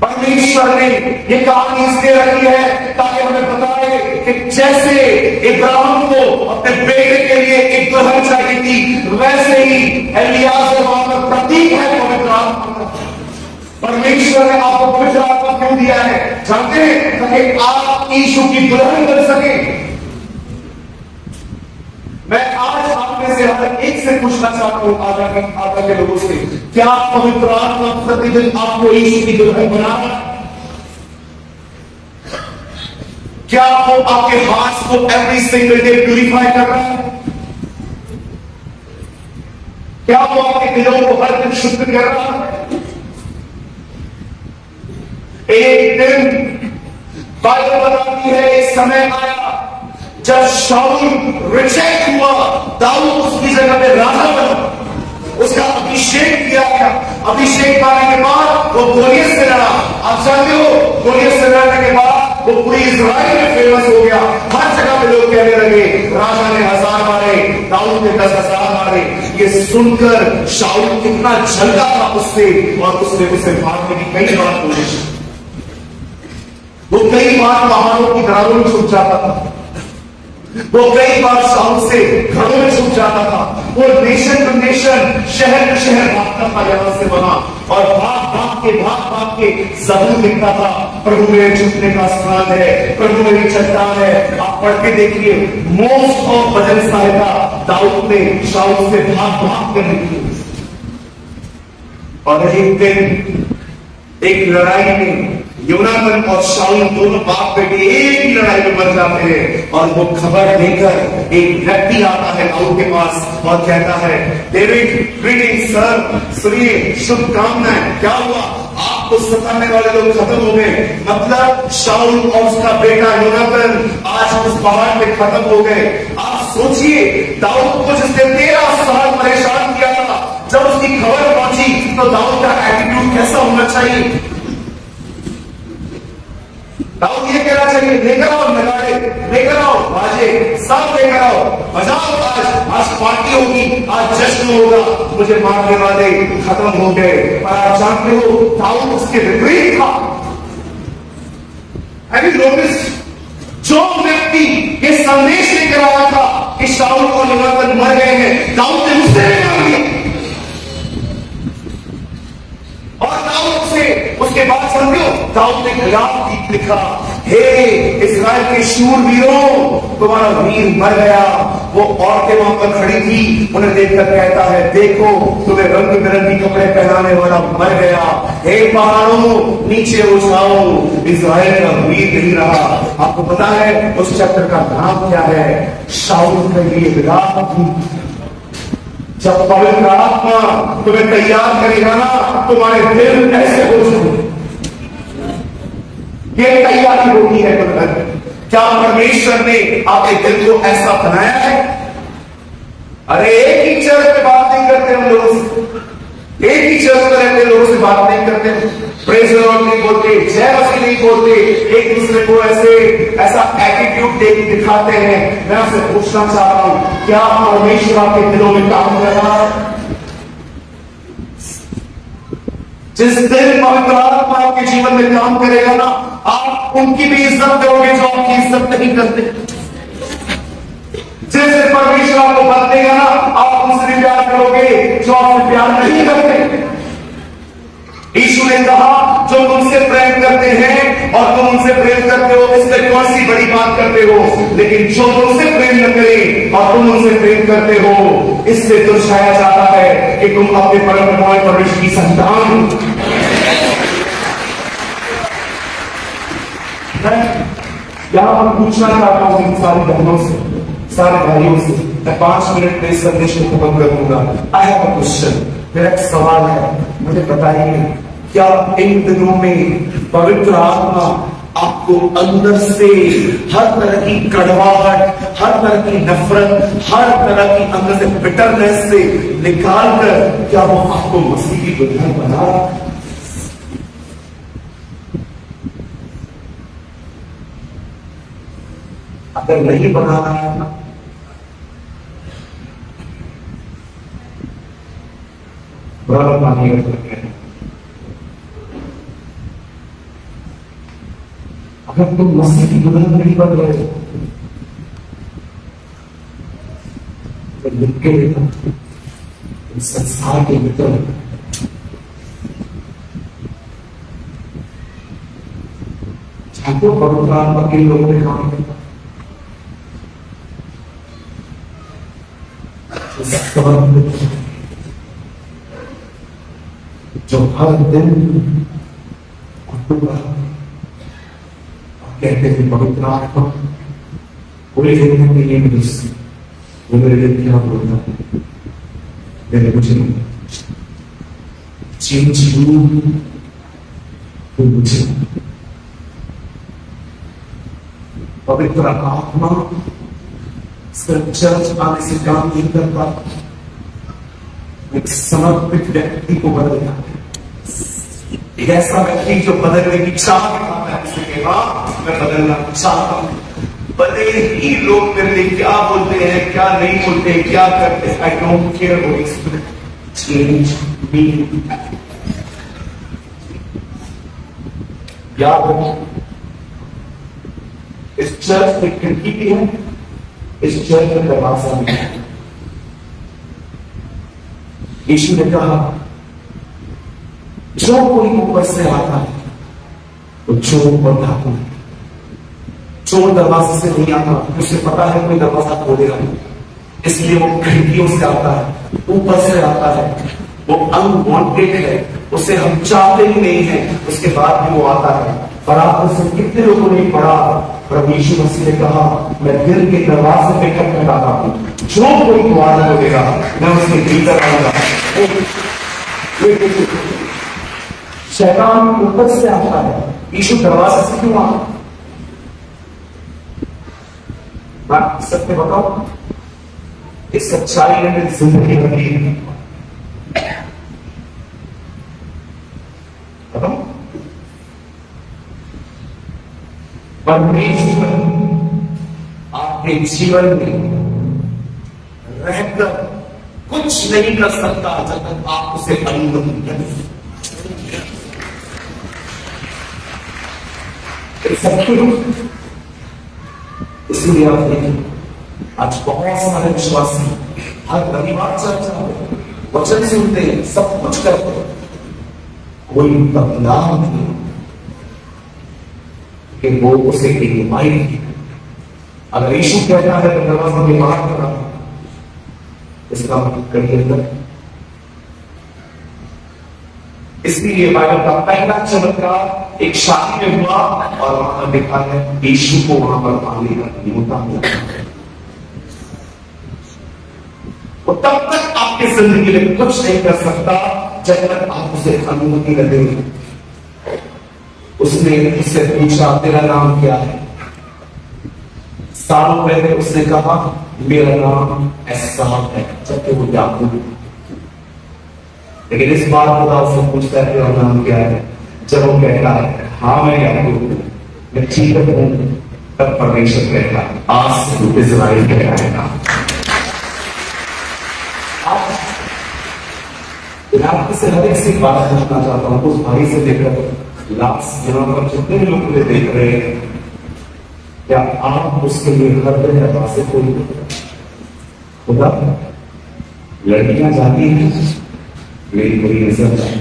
परमेश्वर ने ये कहानी इसलिए रखी है ताकि हमें बताए कि जैसे इब्राहिम को अपने बेटे के लिए एक दुल्हन चाहिए थी, वैसे ही एलियाह वहां पर प्रतीक है पवित्र आत्मा। परमेश्वर ने आपको पवित्र आत्मा क्यों दिया है? जानते हैं? ताकि आप यीशु की दुल्हन बन सके। मैं आज आप में से हर एक से पूछना चाहता हूं, आगे के लोगों से, क्या पवित्र आत्मा प्रतिदिन आपको यीशु की दुल्हन बना? क्या वो आपके हाथ को एवरी सिंगल डे प्यूरिफाई कर रहा है? क्या वो आपके दिलों को हर दिन शुद्ध कर रहा है? एक दिन बाइबल बताती है, एक समय आया जब शाऊल रिजेक्ट हुआ, दाऊद उसकी जगह पे राजा बना, उसका अभिषेक किया गया। अभिषेक पाने के बाद वो गोलियत से लड़ा। आप जानते हो, गोलियत से लड़ने के बाद वो पूरी इजराइल में फेमस हो गया। हर जगह पे लोग कहने लगे, राजा ने 1000 मारे, दाऊद ने 10,000 मारे। ये सुनकर शाऊल कितना जलता था उससे, और उसने उसे मारने की कई बार कोशिश, वो कई बार पहाड़ों की दरारों में छुप जाता था, वो कई बार शाऊल से घरों में छुप जाता था, वो नेशन टू नेशन, शहर टू शहर भागता था, यहां से वहां, और भाग के जबूर लिखता था, प्रभु मेरे छुपने का स्थान है, प्रभु मेरी चट्टान है। आप पढ़ के देखिए, मोस्ट ऑफ भजन संहिता दाऊद ने शाऊल से भाग कर लिखी। और एक दिन एक लड़ाई में योनातान और शाऊल दोनों बाप बेटे एक ही लड़ाई में मर जाते हैं, और वो खबर देकर एक व्यक्ति आता है दाऊद के पास और कहता है, डेविड ग्रीटिंग सर, सुनिए, शुभकामनाएं। क्या हुआ? आपको सताने वाले लोग खत्म हो गए, मतलब शाऊल और उसका बेटा योनातान आज उस पहाड़ पे खत्म हो गए। आप सोचिए, दाऊद को जिसने 13 साल परेशान किया था, जब उसकी खबर पहुंची तो दाऊद का एटीट्यूड कैसा होना चाहिए? दाऊद ये कहना चाहिए, लेकर आओ नगाड़े, लेकर आओ बाजे, सब लेकर आओ, बजाओ, आज पार्टी होगी, आज जश्न होगा, मुझे मारने वाले खत्म हो गए। पर आप जानते हो, दाऊद उसके विपरीत था। Have you noticed? जो व्यक्ति ये संदेश लेकर आया था कि शाऊल और योनातान मर गए हैं, दाऊद ने उससे मार दिया। और दाऊद से उसके बाद समझो, दाऊद ने खिलाफ गीत लिखा, हे इस्राएल के शूरवीरों, तुम्हारा वीर मर गया। वो औरतें वहां पर खड़ी थी, उन्हें देखकर कहता है, देखो तुम्हें रंग बिरंगी कपड़े पहनाने वाला मर गया। हे पहाड़ों, नीचे हो जाओ, इस्राएल का वीर नहीं रहा। आपको पता है उस चैप्टर का नाम क्या है? शाऊल के लिए विलाप गीत। जब पवित्र आत्मा तुम्हें तैयार करेगा ना, तुम्हारे दिल ऐसे हो जाएंगे। ये तैयारी होती है दुल्हन। क्या परमेश्वर ने आपके दिल को ऐसा बनाया है? अरे एक ही चर्च में बात नहीं करते हम लोगों से, एक ही चर्च में रहते लोगों से बात नहीं करते, प्रेज द लॉर्ड नहीं बोलते, जय मसीह नहीं बोलते, एक दूसरे को ऐसा एटीट्यूड दिखाते हैं। मैं आपसे पूछना चाह रहा हूं, क्या परमेश्वर आपके दिलों में काम कर रहा है? जिस दिन पवित्र आत्मा आपके जीवन में काम करेगा ना, आप उनकी भी इज्जत करोगे जो आपकी इज्जत नहीं करते। जैसे परमेश्वर आपको बदलेगा ना, आप उनसे भी प्यार करोगे जो आपसे प्यार नहीं करते। यीशु ने कहा, जो तुमसे प्रेम करते हैं और तुम उनसे प्रेम करते हो, इससे कौन सी बड़ी बात करते हो? लेकिन जो तुमसे प्रेम न करे और तुम उनसे प्रेम करते हो, इससे दर्शाया जाता है कि तुम अपने परम पिता परमेश्वर की संतान। यहां पर पूछना चाहता हूं इन सारी बहनों से, सारे भाइयों से, मैं 5 मिनट में इस संदेश को खत्म करूंगा। I have a question. मेरा एक सवाल है, मुझे बताइए, क्या इन दिनों में पवित्र आत्मा आपको अंदर से हर तरह की कड़वाहट, हर तरह की नफरत, हर तरह की अंदर से बिटरनेस से निकाल कर क्या वो आपको मसीह की दुल्हन बना रहा है? अगर नहीं बना रहा है ना, बराबर पानी कर सकते हैं। अगर तुम मसीह की दुल्हन नहीं बन रहे हो तो लिख के देखो, इस संसार के भीतर ठाकुर पवित्र आत्मा के लोगों ने काम किया, जो हर दिन कहते थे पवित्र आत्मा पूरे दिन में ये वो मेरे दिन क्या बोलता है, मैंने मुझे चेंज तो मुझे पवित्र आत्मा सिर्फ चर्च आने से काम नहीं करता, एक समर्पित व्यक्ति को बदलता है। एक ऐसा व्यक्ति जो बदलने की चाह दिखाता है, उसे कहेगा मैं बदलना चाहता हूं, भले ही लोग मेरे लिए क्या बोलते हैं, क्या नहीं बोलते हैं, क्या करते हैं, I don't care, holy spirit change me. याद रखिए, इस चर्च में खिड़की भी है, इस चर्च में दरवाजा भी है। यीशु ने कहा जो कोई ऊपर से आता है वो चोर और डाकू है। चोर दरवाजे से नहीं आता, उसे पता है कोई दरवाजा खोलेगा, इसलिए वो खिड़कियों से आता है, ऊपर से आता है, वो अनवांटेड है, उसे हम चाहते ही नहीं है, उसके बाद भी वो आता है। पर आप उससे कितने लोगों ने पढ़ा, प्रभु यीशु मसीह ने कहा मैं दिल के दरवाजे पे खटखटाता हूं, जो कोई द्वार खोलेगा मैं उसके भीतर आऊंगा। शैतान ऊपर से आता है, यीशु दरवाजे से क्यों आता? मैं सत्य बताऊं, इस सच्चाई ने मेरी जिंदगी बदली है। बताऊं, परमेश्वर आपके जीवन में रहकर कुछ नहीं कर सकता जब तक आप उसे अनुमति दें। इसलिए आप देखें, आज बहुत सारे विश्वासी हर रविवार चर्चा में वचन सुनते हैं, सब कुछ करते हैं, कोई बदलाव नहीं कि वो उसे एक माइंड। अगर यीशु कहता है तो दरवाजा में बाहर खड़ा, इसका मतलब करिए। इसलिए बाइबल का पहला चमत्कार एक शादी में हुआ और वहां देखा है यीशु को वहां पर पानी का न्योता मिला। वो तब तक आपके जिंदगी में कुछ नहीं कर सकता जब तक आप उसे अनुमति न देंगे। उसने उससे पूछा तेरा नाम क्या है? सालों पहले उसने कहा मेरा नाम ऐसा है, जबकि वो याकूब। लेकिन इस बार खुदा उससे पूछता है तेरा नाम क्या है? जब वो कहता है हाँ मैं याकूब, मैं ठीक हूं, तब परमेश्वर कहता है आज से तू इस्राएल कहलाएगा। आपसे हर एक से बात पूछना चाहता हूं, उस भाई से लेकर लास्ट यहां पर जितने लोग मुझे देख रहे हैं, क्या आप उसके लिए हर दिन दरवाजे खोल खुदा? लड़कियां जाती हैं, मेरी बड़ी नजर जाती,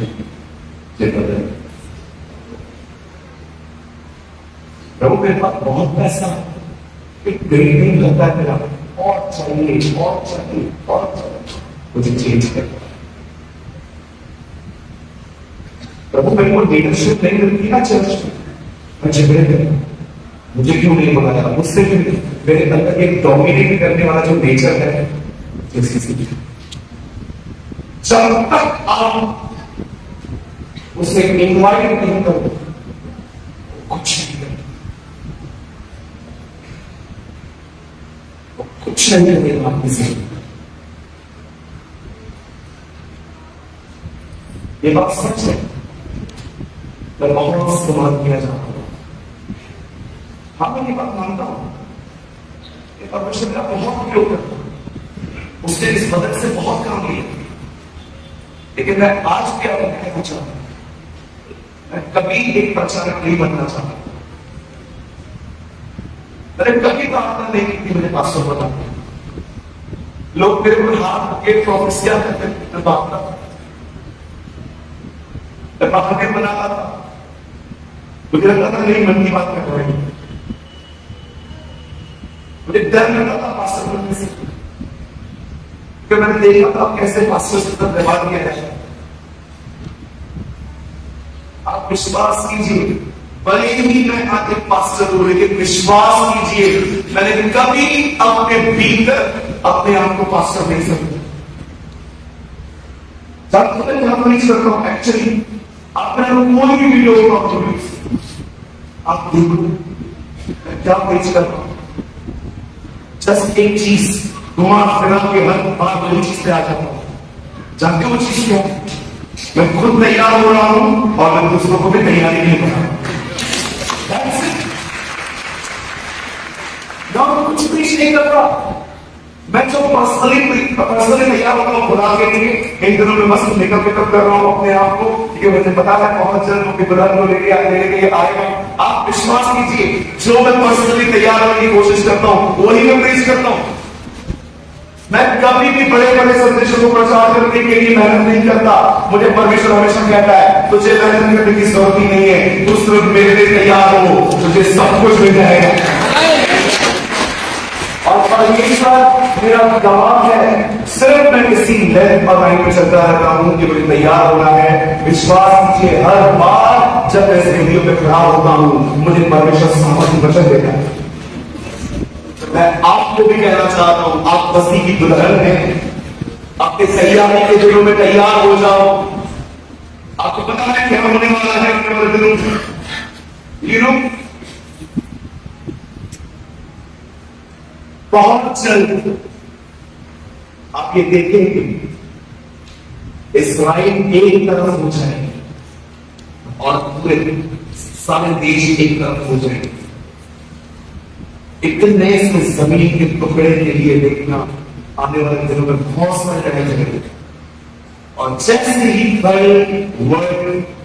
प्रभु मेरे पास बहुत पैसा, एक ग्रेडिंग लगता है मेरा, और चाहिए और चाहिए और चाहिए, मुझे चेंज कर। प्रभु मेरे को लीडरशिप नहीं मिलती ना चर्च में, मैं झगड़े करूं, मुझे क्यों नहीं बुलाया? मुझसे मेरे अंदर एक डोमिनेट करने वाला जो नेचर है, जब तक आप उसे इनवाइट नहीं करो कुछ नहीं करेगा, वो कुछ नहीं करेगा आपकी जिंदगी। ये बात सच है, मैं बहुत इस्तेमाल किया जाता हूं। हाँ, मैं ये बात मानता हूं, ये परमेश्वर मेरा बहुत उपयोग करता हूं, उसने इस मदद से बहुत काम लिया। लेकिन मैं आज भी आपको कहना चाहता हूं, मैं कभी एक प्रचारक नहीं बनना चाहता। मैंने कभी प्रार्थना नहीं की कि मुझे पास्टर बना। लोग मेरे को हाथ के प्रॉफिस क्या करते थे, मैं बाहर बनाता था, मुझे लगता था नहीं मन की बात कर रहे हैं, मुझे डर लगता था पास्टर बनने से, क्योंकि मैंने देखा था कैसे पास्टर से तब व्यवहार किया जाए। आप विश्वास कीजिए, भले ही मैं आज एक पास्टर हूं, लेकिन विश्वास कीजिए मैंने कभी अपने भीतर अपने आप को पास्टर नहीं समझा। मैं यहां पर नहीं करता हूं, एक्चुअली आप कोई भी वीडियो आप देखो मैं क्या पेश कर रहा हूं। जस्ट एक चीज घुमा फिरा के हर बार वही चीज पे आ जाता हूं। जानते हो वो चीज क्या है? मैं खुद तैयार हो रहा हूं और मैं दूसरों को भी तैयारी नहीं कर रहा हूं। कुछ पेश नहीं कर रहा, मैं जो पर्सनली तैयार होता हूँ खुदा के लिए। इन दिनों में मस्त मेकअप कर रहा हूँ अपने आप को, क्योंकि मुझे पता है बहुत जल्द मुझे खुदा को लेके आएगा। आप विश्वास कीजिए, जो मैं पर्सनली तैयार होने की कोशिश करता हूँ वही मैं प्रेज करता हूँ। मैं कभी भी बड़े बड़े संदेशों को प्रचार करने के लिए मेहनत नहीं करता। मुझे परमेश्वर हमेशा कहता है तुझे मेहनत करने की जरूरत ही नहीं है, तू सिर्फ मेरे लिए तैयार हो, तुझे सब कुछ मिल जाएगा। और परमेश्वर मेरा गवाह है, सिर्फ मैं किसी लेवल पर लाइन पे चलता रहता हूं कि मुझे तैयार होना है। विश्वास कीजिए, हर बार जब मैं इस वीडियो पे खड़ा होता हूं मुझे परमेश्वर सामर्थ्य वचन देता है। मैं आपको भी कहना चाहता हूं, आप मसीह की दुल्हन हैं, अपने तैयारी के दिनों में तैयार हो जाओ। आपको पता है क्या होने वाला है आने वाले दिनों में? यू नो, बहुत जल्द आप ये देखेंगे इस्राइल एक तरफ हो जाएंगे और पूरे सारे देश एक तरफ हो जाएंगे। इतने से जमीन के टुकड़े के लिए देखना आने वाले दिनों में बहुत सारे रहेंगे। और जैसे ही वर्ल्ड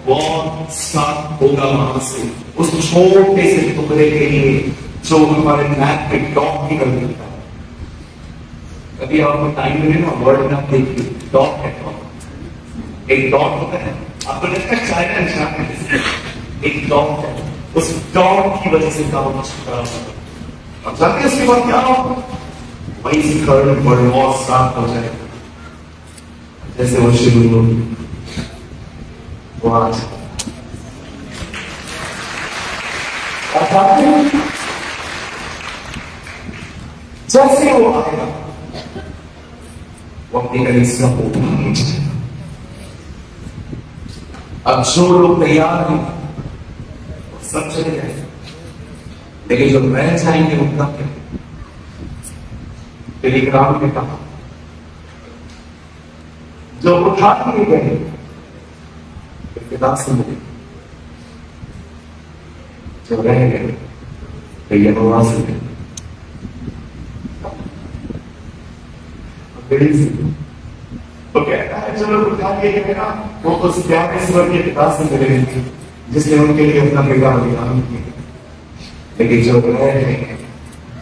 वॉर स्टार्ट होगा वहां से, उस छोटे से टुकड़े के लिए जो हमारे मैप पे डॉट भी कर देता है। कभी आपको टाइम मिले ना, वर्ल्ड मैप देखिए, डॉट है, एक डॉट होता है, आपको लगता है चाइना निशान है, एक डॉट है, उस डॉट की वजह से काम होता है। अब जानते हैं उसके बाद क्या होगा? वहीं से वर्ल्ड वॉर स्टार्ट हो जाएगा। जैसे वो शुरू होगी वो आज जैसे वो आएगा वो अपनी कलीसिया को उठाने जाएगा। अब जो लोग तैयार हैं सब चले जाएंगे, लेकिन जो रह जाएंगे उनका क्या? टेलीग्राम में कहा जो उठा लिए गए से मिले, जो रह गए तो यहोवा से मिले। तो कहता है जो लोग उठा लिए गए ना, वो उस प्यारे स्वर के पिता से मिले जिसने उनके लिए अपना बेटा बलिदान किया। लेकिन जो रह गए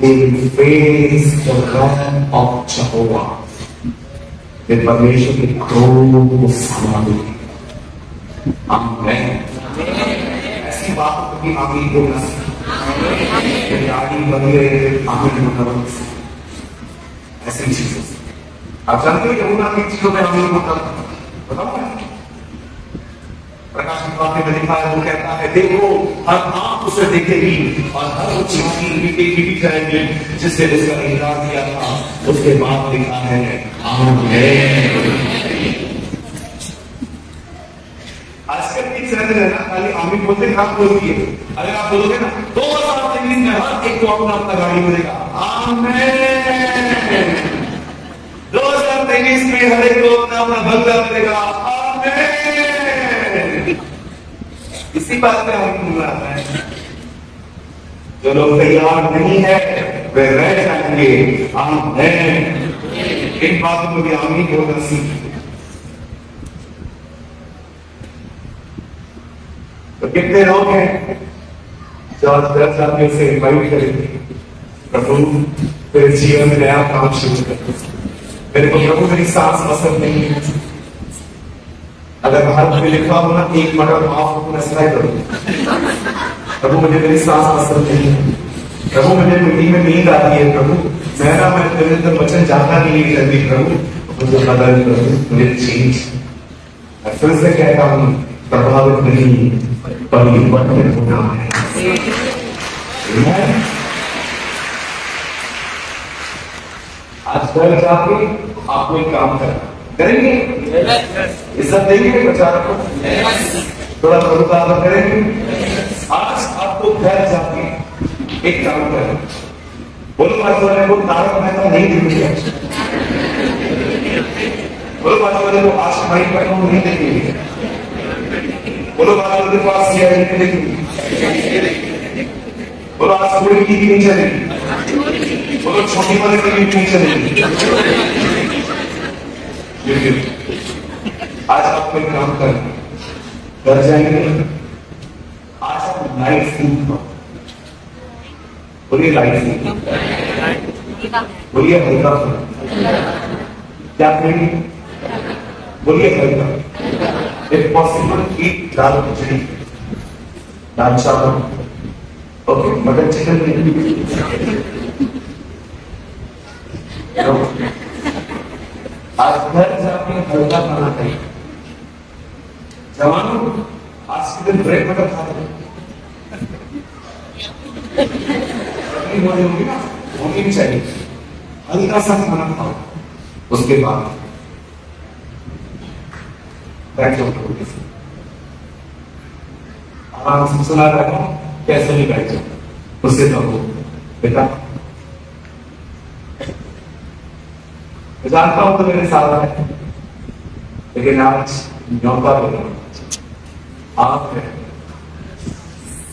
they face the wrath of Jehovah, वे परमेश्वर के क्रोध को संभालेंगे। आमीन। ऐसी बात कभी आमीन बोलना आमीन बोलना ऐसी चीजों से आप जानते हो यमुना की चीजों में आमीन बोलता बताओ। प्रकाश की बातें में लिखा है, वो कहता है देखो हर आंख उसे देखेगी और हर वो चीज मिटी जाएंगे जिससे उसका इनकार किया था। उसके बाद लिखा है आमीन। आजकल की चैनल है ना, खाली आमिर बोलते काम बोलती है। अगर आप बोलोगे ना 2023 में हर एक को अपना अपना गाड़ी मिलेगा, आमीन। 2023 में हर एक को अपना अपना बंगला मिलेगा, आमीन। इसी बात पे हम बोल रहा है, जो लोग तैयार नहीं है वे रह जाएंगे, आमीन। इन बातों में भी आमीन बोलना सीखिए। तो कितने लोग हैं जो आज 10 आदमियों से इन्वाइट करेंगे, प्रभु तेरे जीवन में नया काम शुरू कर। मेरे को प्रभु मेरी सांस पसंद नहीं है, अगर भारत में लिखा हो ना एक मर्डर माफ हो तो ऐसा करो। प्रभु मुझे मेरी सांस पसंद नहीं है, प्रभु मुझे मीटिंग में नींद आती है, प्रभु मैं तेरे अंदर वचन जानना नहीं जल्दी, प्रभु मुझे बदल, प्रभु मुझे चेंज। फिर से कहता हूँ, प्रभावित नहीं परिवर्तन होना है। आज घर जाके आपको एक काम करना करेंगे, इज्जत देंगे प्रचारक को, थोड़ा प्रभुता करेंगे। आज आपको घर जाके एक काम करना, बोलो बात वाले को तारक मेहता नहीं दिखेगा, बोलो बात वाले को आज भाई बहनों नहीं देखेंगे, बोलो बात वाले के पास ये नहीं देखेंगे, बोलो आज पूरी की नहीं चलेगी, बोलो छोटी वाले की नहीं चलेगी। आज आपको एक काम करना, घर जाएंगे, आज आप लाइट फूड खाओ, बोलिए लाइट फूड, बोलिए हल्का फूड, क्या करेंगे, बोलिए हल्का। इफ पॉसिबल ईट दाल खिचड़ी, दाल चावल, ओके, मटन चिकन नहीं। आज घर जाके हल्का खाना खाइए। जवानों आज के दिन ब्रेड बटर खा रहे होंगी ना, होनी भी चाहिए, हल्का सा खाना खाओ। उसके बाद बैठ जाओ, आराम से सुना रखो, कैसे भी बैठ जाओ, उससे कहो बेटा मैं जानता हूं तो मेरे साथ है, लेकिन आज न्योता देना आप है,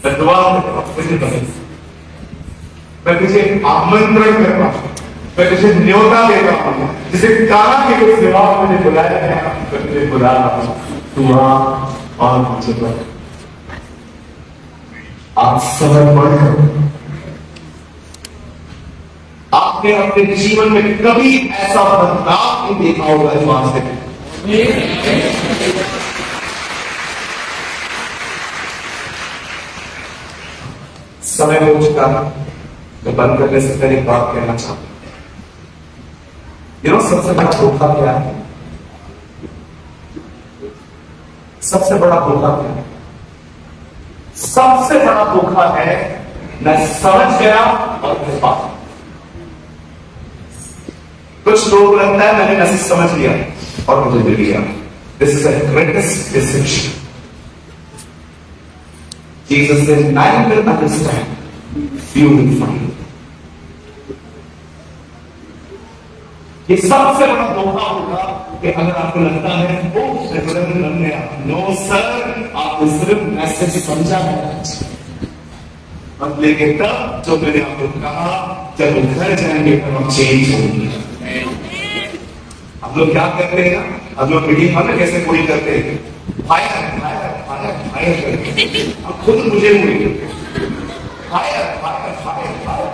मैं दुआ मैं तुझे आमंत्रण करता हूं, मैं तुझे न्योता देता हूं, जिसे काना के कुछ सेवा मुझे बुलाया है, मैं तुझे बुला रहा हूं, तू आ और मुझे बुला। आप समर्पण करो। आपने अपने जीवन में कभी ऐसा बदलाव नहीं देखा होगा इस बात से। समय हो चुका, मैं बंद करने से पहले एक बात कहना चाहता हूं। सबसे बड़ा धोखा क्या है? सबसे बड़ा धोखा क्या है? सबसे बड़ा धोखा है मैं समझ गया और मैं पास। कुछ लोग लगता है मैंने मैसेज समझ लिया और मुझे मिल गया। This is the greatest deception. Jesus says, "Nine will understand, few will find." ये सबसे बड़ा धोखा होगा कि अगर आपको लगता है ओ रेगुलर बन गया। नो सर, आपने सिर्फ मैसेज समझा है, लेकिन तब जो मैंने आपको कहा, जब वो घर जाएंगे तब हम चेंज होंगे। हम लोग क्या करते हैं ना, हम लोग मीटिंग में कैसे पूरी करते हैं, फायर फायर फायर फायर करते हैं। अब खुद मुझे हुई फायर फायर फायर फायर।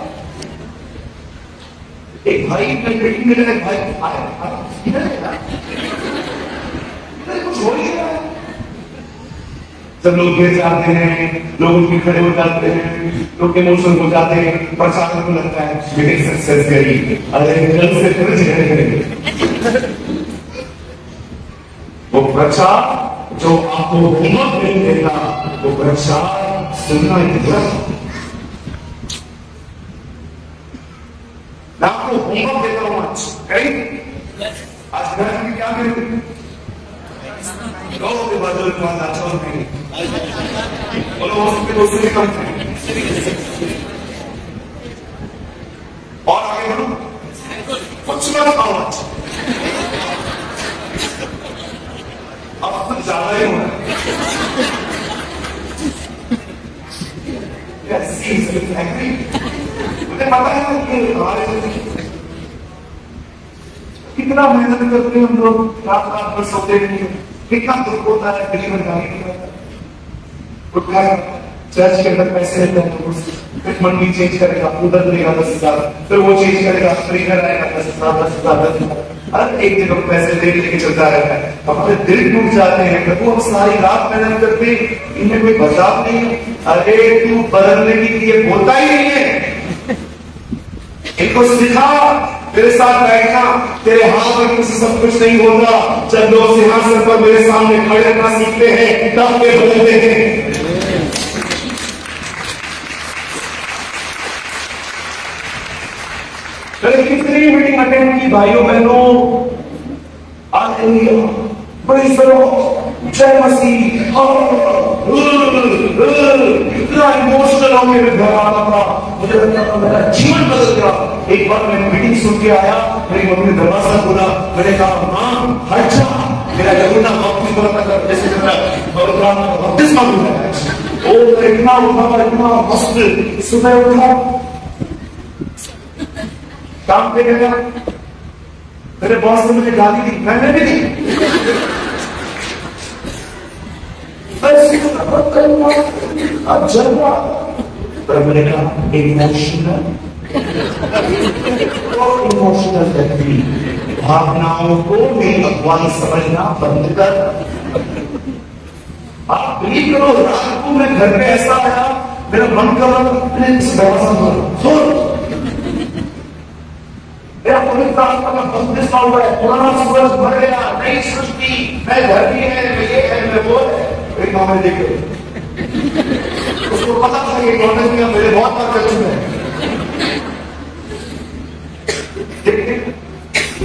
एक भाई में मीटिंग में लगे, भाई फायर फायर इधर कुछ हो नहीं रहा है। सब लोग गिर जाते हैं, लोग उनके खड़े हो जाते हैं, लोग इमोशनल हो जाते हैं, प्रचार को लगता है मीटिंग सक्सेस करी, अरे कल से फिर झगड़े करेंगे। वो प्रचार जो आपको हिम्मत नहीं देगा, वो प्रचार सुनना ही गलत। मैं आपको होमवर्क देता हूं आज, आज घर में क्या करेंगे? गाँव के बादल में नाचा और नहीं बोलो उसके दोस्तों के कम थे और आगे बढ़ो कुछ ना खाओ अब कुछ ज्यादा ही हो रहा है मुझे पता है कि हमारे कितना मेहनत करते हैं हम लोग रात रात भर सोते नहीं है कितना दुख होता है गरीब उठा चर्च के अंदर पैसे लेते हैं फिर मंडी चेंज करेगा उधर लेगा 10,000 फिर वो चेंज करेगा फिर इधर आएगा 10,000 हर एक जगह पैसे लेके चलता रहता है हमारे दिल टूट जाते हैं प्रभु हम सारी रात मेहनत करते इनमें कोई बदलाव नहीं है अरे तू बदलने के लिए बोलता ही नहीं है इनको सिखा तेरे साथ बैठना तेरे हाथ में कुछ सब कुछ नहीं होता जब लोग सिंहासन पर मेरे सामने खड़े रहना सीखते हैं तब वे बदलते हैं कितनी मीटिंग अटेंड की भाइयों बहनों बड़ी जय मसीह इतना इमोशनल होकर मैं घर आता था मुझे लगता था मेरा जीवन बदल गया एक बार मैं मीटिंग सुन के आया मेरी मम्मी ने दरवाजा खोला मैंने कहा मां हट जा मेरा यमुना वापस बोला था जैसे बपतिस्मा हुआ ओ इतना उठा इतना मस्त सुबह उठा काम पे गया मेरे बॉस ने मुझे गाली दी मैंने भी दी पर मैंने कहा इमोशनल व्यक्ति भावनाओं को मेरी अगुवाई समझना बंद कर आप बिलीव करो रात को मैं घर पे ऐसा आया मेरा मन कर रहा मेरा पवित्र आत्मा का बपतिस्मा हुआ है पुराना सूरज भर गया नई सृष्टि मैं धरती है मैं ये है मैं वो है एक मामले देखे उसको पता था कि नॉलेज में मेरे बहुत बार कर चुके हैं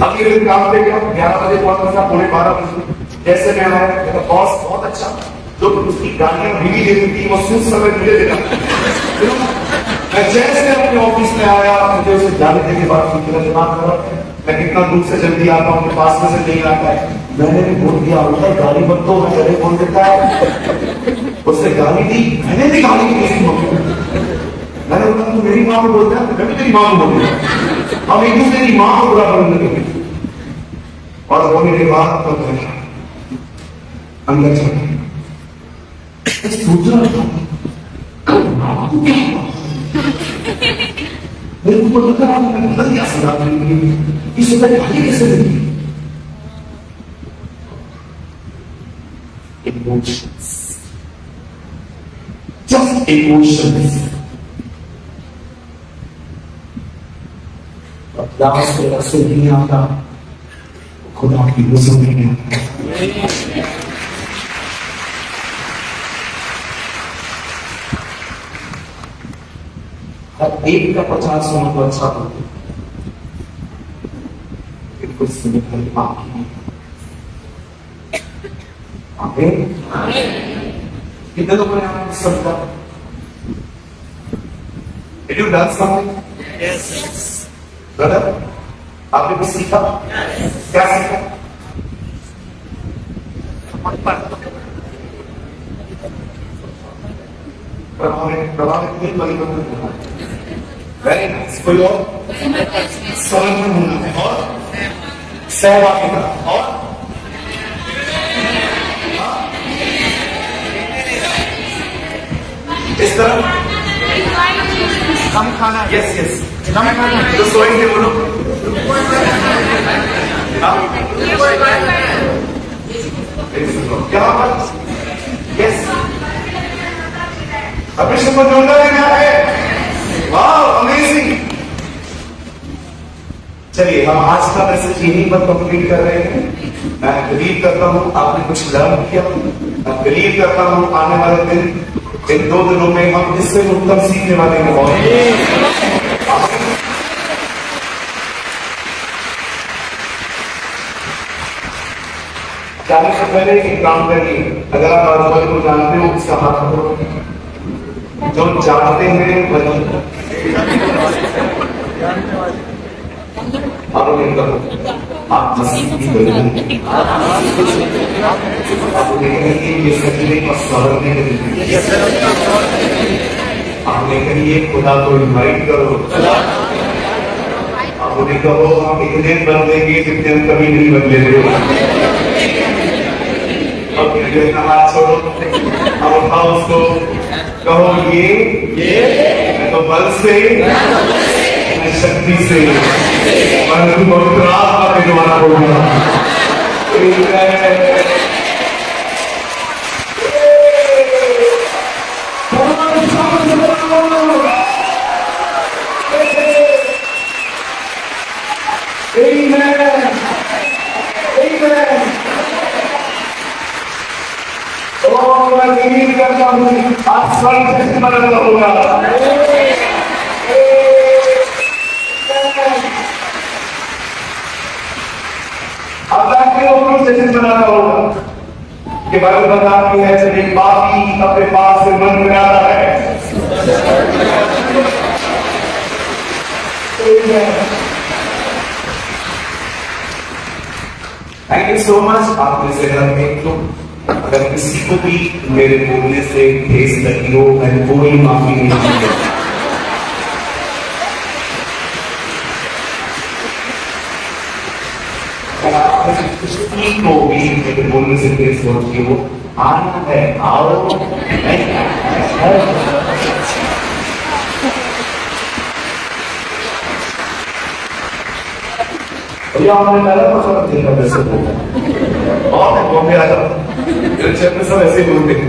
अभी काम पे गया 11 बजे पहुंच गया 11:45 बजे जैसे मैं आया मेरा बॉस बहुत अच्छा जो उसकी गाड़ियां भीगी देती थी वो सूट समय मुझे देता मैं जैसे अपने ऑफिस में आया मुझे उसे जाने के बाद मेरा दिमाग खराब है मैं कितना दूर से जल्दी आता हूँ पास में से नहीं आता है मैंने भी बोल दिया उधर गाड़ी मत दो मैं चले बोल देता है उसने गाली दी मैंने भी गाली दी उसकी मम्मी मैंने बोला तू मेरी माँ को बोलता है मैं भी तेरी माँ को बोल दिया हम एक दूसरे की माँ को बुरा बोलने लगे और वो मेरे बात पर अंदर चला सोच रहा था मेरे को पता था मैं बदल गया सदा इस वक्त गाली कैसे लगी emotions just emotions बदलाव से रसूल नहीं आता खुदा की रसूल नहीं आता हर एक का 50 होना तो अच्छा होता कुछ सुने आगे कितने लोगों ने आपको समझा Did you learn something? Yes. Brother, आपने कुछ सीखा? क्या सीखा? प्रभावित वेरी नाइस कोई और समर्पण होना है और सहभागिता और इस तरह कम खाना यस यस कम खाना तो सोएंगे बोलो क्या बात यस अभिषेक को जोड़ना है क्या है वाह अमेजिंग चलिए हम आज का मैसेज यहीं पर कंप्लीट कर रहे हैं मैं बिलीव करता हूँ आपने कुछ लर्न किया मैं बिलीव करता हूँ आने वाले दिन इन 2 दिनों में हम इससे उत्तम सीखने वाले हैं बहुत पहले एक काम करिए, अगर आप बाहुबली को जानते हो उसका हाथ करो, जो जानते हैं वही आप मसीह की बदलेंगे, आप देखेंगे ये सजने को संवरने के लिए, आप कहिए खुदा को इनवाइट करो, आप उन्हें कहो हम इतने बदलेंगे जितने हम कभी नहीं बदले थे। हाथ छोड़ो, अब उठाओ उसको, कहो ये मैं तो बल से मैं शक्ति से परंतु पवित्र आत्मा के द्वारा होगा। आज स्वर्ग से स्मरण होगा। अब आपके लोगों से बनाना होगा कि बाइबल बताती है जब एक पापी अपने पाप से मन बनाता है, थैंक यू सो मच। आप में से अगर किसी को भी मेरे बोलने से ठेस लगी हो, मैं कोई माफी नहीं दूंगा। किसी को भी मेरे बोलने से ठेस लगी हो, आना है, आओ। भैया हमने पहला पसंद देखा वैसे बोलता और बॉम्बे आ जाओ, सब ऐसे बोलते हैं।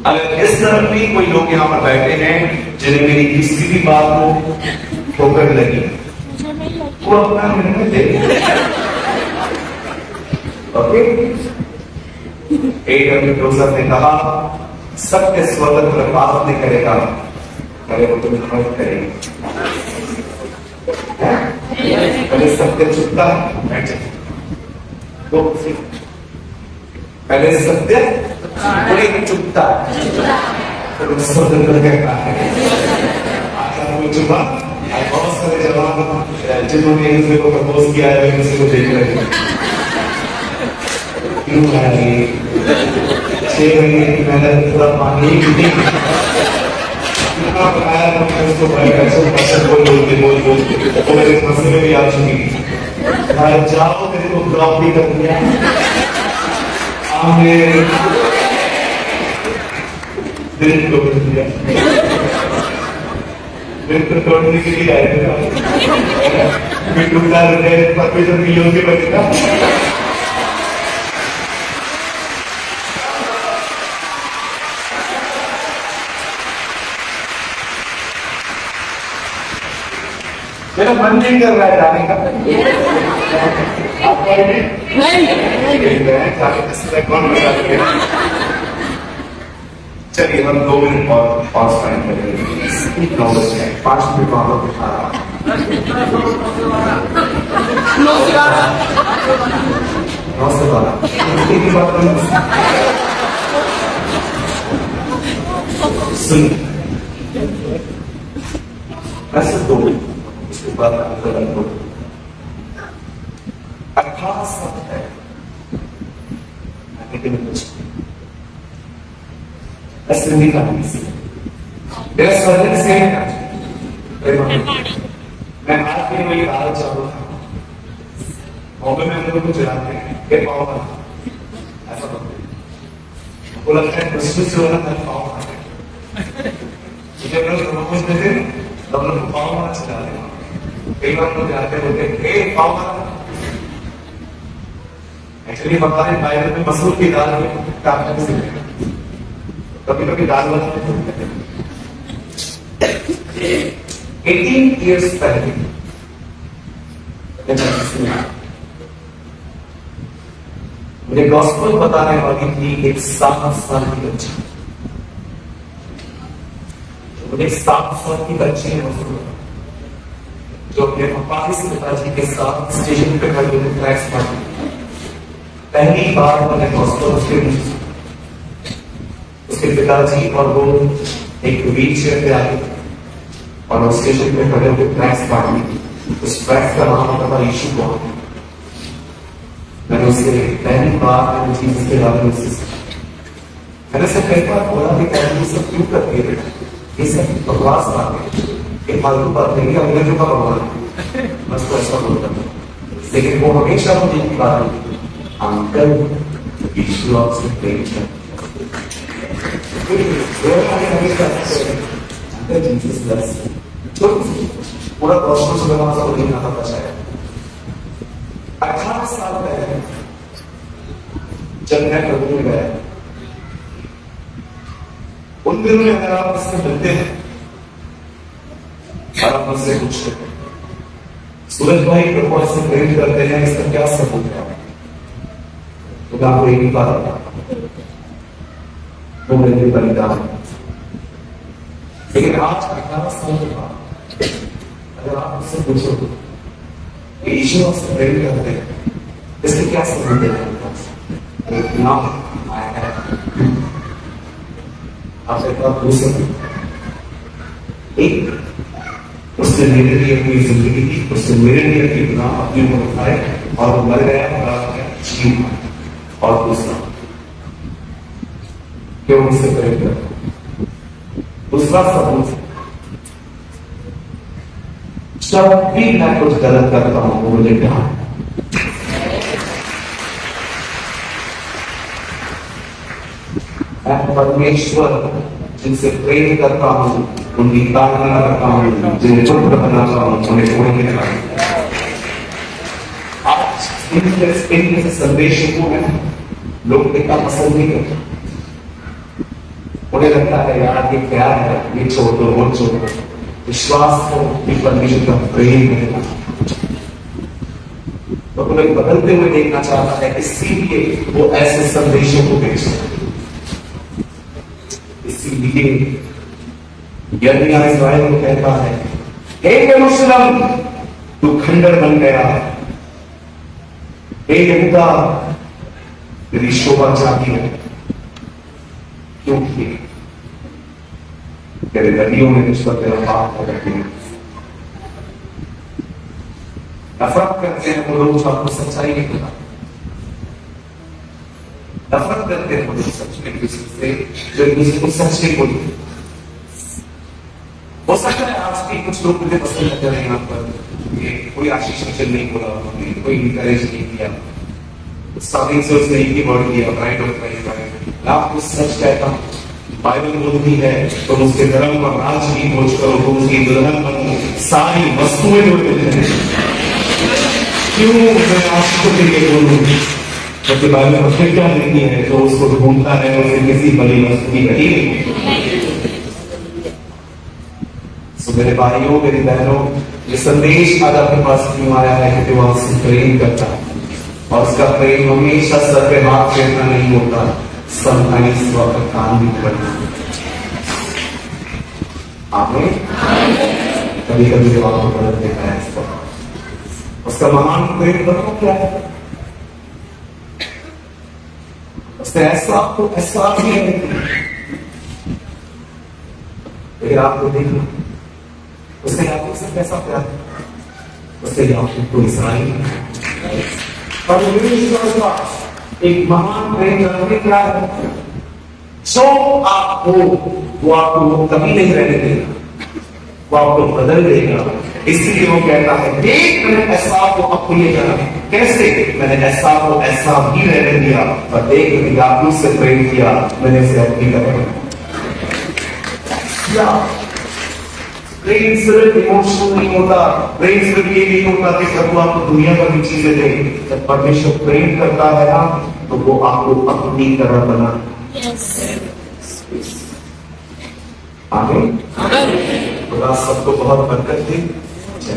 अगर इस तरह भी कोई लोग यहाँ पर बैठे हैं जिन्हें मेरी किसी भी बात को ठोकर लगी, वो अपना निर्णय ले। Okay, A.W. टोजर ने कहा सत्य स्वतंत्र पाप नहीं करेगा, करे वो तुम्हें मदद करेगी। पहले सत्य चुपता है, पहले सत्य चुपता है, फिर स्वतंत्र कहता है। चुपा बहुत सारे जवान जिन्होंने एक दूसरे को प्रपोज किया है, एक दूसरे को देख रहे हैं। क्यों है ये 6 महीने की मेहनत पूरा पानी बनाया था, मैं उसको बोल वो मेरे मसले में भी आ चुकी थी। जाओ तेरे को ब्लॉक भी कर दिया, दिल तोड़ दिया, दिल को तोड़ने के लिए आए थे। परमेश्वर की योगी बनेगा। मेरा मन नहीं कर रहा है जाने का। कौन बता दिया? चलिए हम 2 मिनट और पास टाइम करेंगे। 5 मिनट बाद सुन ऐसे 2 उसके बाद आंदोलन को 18 साल है ऐसे नहीं करनी सी मेरा सर्जन से मैं आज भी वही हालत चाहता था। बॉम्बे में हम लोग को चलाते हैं ये पाव ऐसा बोलते वो लगता है क्रिसमस से वाला पाव जब लोग प्रपोज देते तब लोग पाव वाला चलाते हैं। कई बार लोग जाते बोलते पाव वाला एक्चुअली हमारे बाइबल में मसूर की दाल में ताकत से कभी कभी दाल वाला 18 years पहले मुझे गॉस्पेल बताने वाली थी एक 7 साल की बच्ची। मुझे 7 साल की बच्ची है जो अपने पापा के पिताजी के साथ स्टेशन पे खड़ी हुई ट्रैक्स पर पहली बार मैंने उसके पिताजी और वो एक व्हील चेयर पे आए और उस स्टेशन पे खड़े होकर ट्रैक्स काटी। उस ट्रैक्स का नाम होता था यीशु को। मैंने उसे पहली बार चीज के बारे में मैंने उसे कई बार बोला कि ये सब क्यों करती है बेटा, ये सब बकवास बात है, ये फालतू बात नहीं है, अंग्रेजों का भगवान है, बस तो ऐसा बोलता था। लेकिन वो हमेशा मुझे एक बात अंकल यीशु आपसे प्रेम करता पूरा कॉस्मोस सुबह को नहीं आता बचाया। 18 साल पहले जब मैं प्रभु में गया, उन दिनों में अगर आप इससे मिलते हैं और आप मुझसे पूछते हैं सूरज भाई प्रभु से प्रेम करते हैं, इसका क्या सबूत है, तो मैं आपको एक ही बात बता, वो मेरे बलिदान। लेकिन आज 18 साल के बाद अगर आप मुझसे पूछो कि यीशु आपसे प्रेम करते हैं, इसके क्या सबूत है, नाम आया है आप एक बात पूछ सकते। एक, उसने मेरे लिए अपनी जिंदगी दी, उसने मेरे लिए अपनी उम्र उठाए और वो मर गया और जीव। और दूसरा, क्यों मुझसे प्रेम करता, दूसरा सबूत, जब भी मैं कुछ गलत करता हूं वो मुझे डांट। मैं परमेश्वर जिनसे प्रेम करता हूं, उनकी तारीफ करता हूं, जिन्हें चुप बनाता हूं, उन्हें कोई नहीं लगाता। आज इन संदेशों को लोग इतना पसंद नहीं करते। उन्हें लगता है यार ये क्या है, ये छोड़ दो, वो छोड़ दो। विश्वास को परमेश्वर का प्रेम है तो उन्हें बदलते हुए देखना चाहता है, इसीलिए वो ऐसे संदेशों को भेजता है। इसीलिए यर्मिया इस्राएल को कहता है, हे यरूशलेम तू खंडर बन गया, हे यहूदा तेरी शोभा जाती है, क्योंकि तेरे नदियों में तुझ पर तेरा पाप हो रखे। नफरत करते हैं वो लोग जो आपको सच्चाई नहीं पता, नफरत करते हैं वो लोग सच में किसी से जो किसी को सच नहीं बोलते। हो सकता है आज भी कुछ लोग मुझे पसंद करते हैं, यहाँ पर कोई आशीष वचन नहीं बोला उन्होंने, कोई इंकरेज नहीं किया, स्टार्टिंग से उसने एक ही वर्ड दिया, राइट ऑफ राइट। आपको सच कहता हूं, बाइबल बोलती है तुम उसके धर्म पर राज की खोज करो, तुम उसकी दुल्हन बनो, सारी वस्तुएं जुड़े हैं। क्यों मैं आपको के लिए बोलूं, क्योंकि बाइबल में क्या लिखी है, तो उसको ढूंढता है उसे किसी बड़ी वस्तु की घटी नहीं। मेरे भाइयों मेरी बहनों, ये संदेश आज आपके पास क्यों आया है, क्योंकि वो आपसे प्रेम करता है और उसका प्रेम हमेशा सर पे हाथ फेरना नहीं होता, समटाइम्स वो आपका काम भी करना। आपने कभी कभी जब आपको बदल देता है उसका महान प्रेम बताओ क्या है। उसने ऐसा आपको एहसास नहीं है, लेकिन आपको देखना उसने याकूब से कैसा प्यार, उसने याकूब को इस्राएल और एक महान प्रेम करने क्या है, जो आपको वो आपको कभी नहीं रहने देगा, वो आपको बदल देगा। इसलिए वो कहता है देख मैंने ऐसा को अपने जाना, कैसे मैंने ऐसा को ऐसा भी रहने दिया, और देख मैंने याकूब से प्रेम किया, मैंने उसे अपनी तरह। प्रेम सिर्फ इमोशनल नहीं होता, प्रेम सिर्फ ये नहीं होता कि प्रभु आपको दुनिया भर की चीजें दे। जब परमेश्वर प्रेम करता है ना, तो वो आपको अपनी तरह बना। आमीन। खुदा सबको बहुत बरकत दे। जय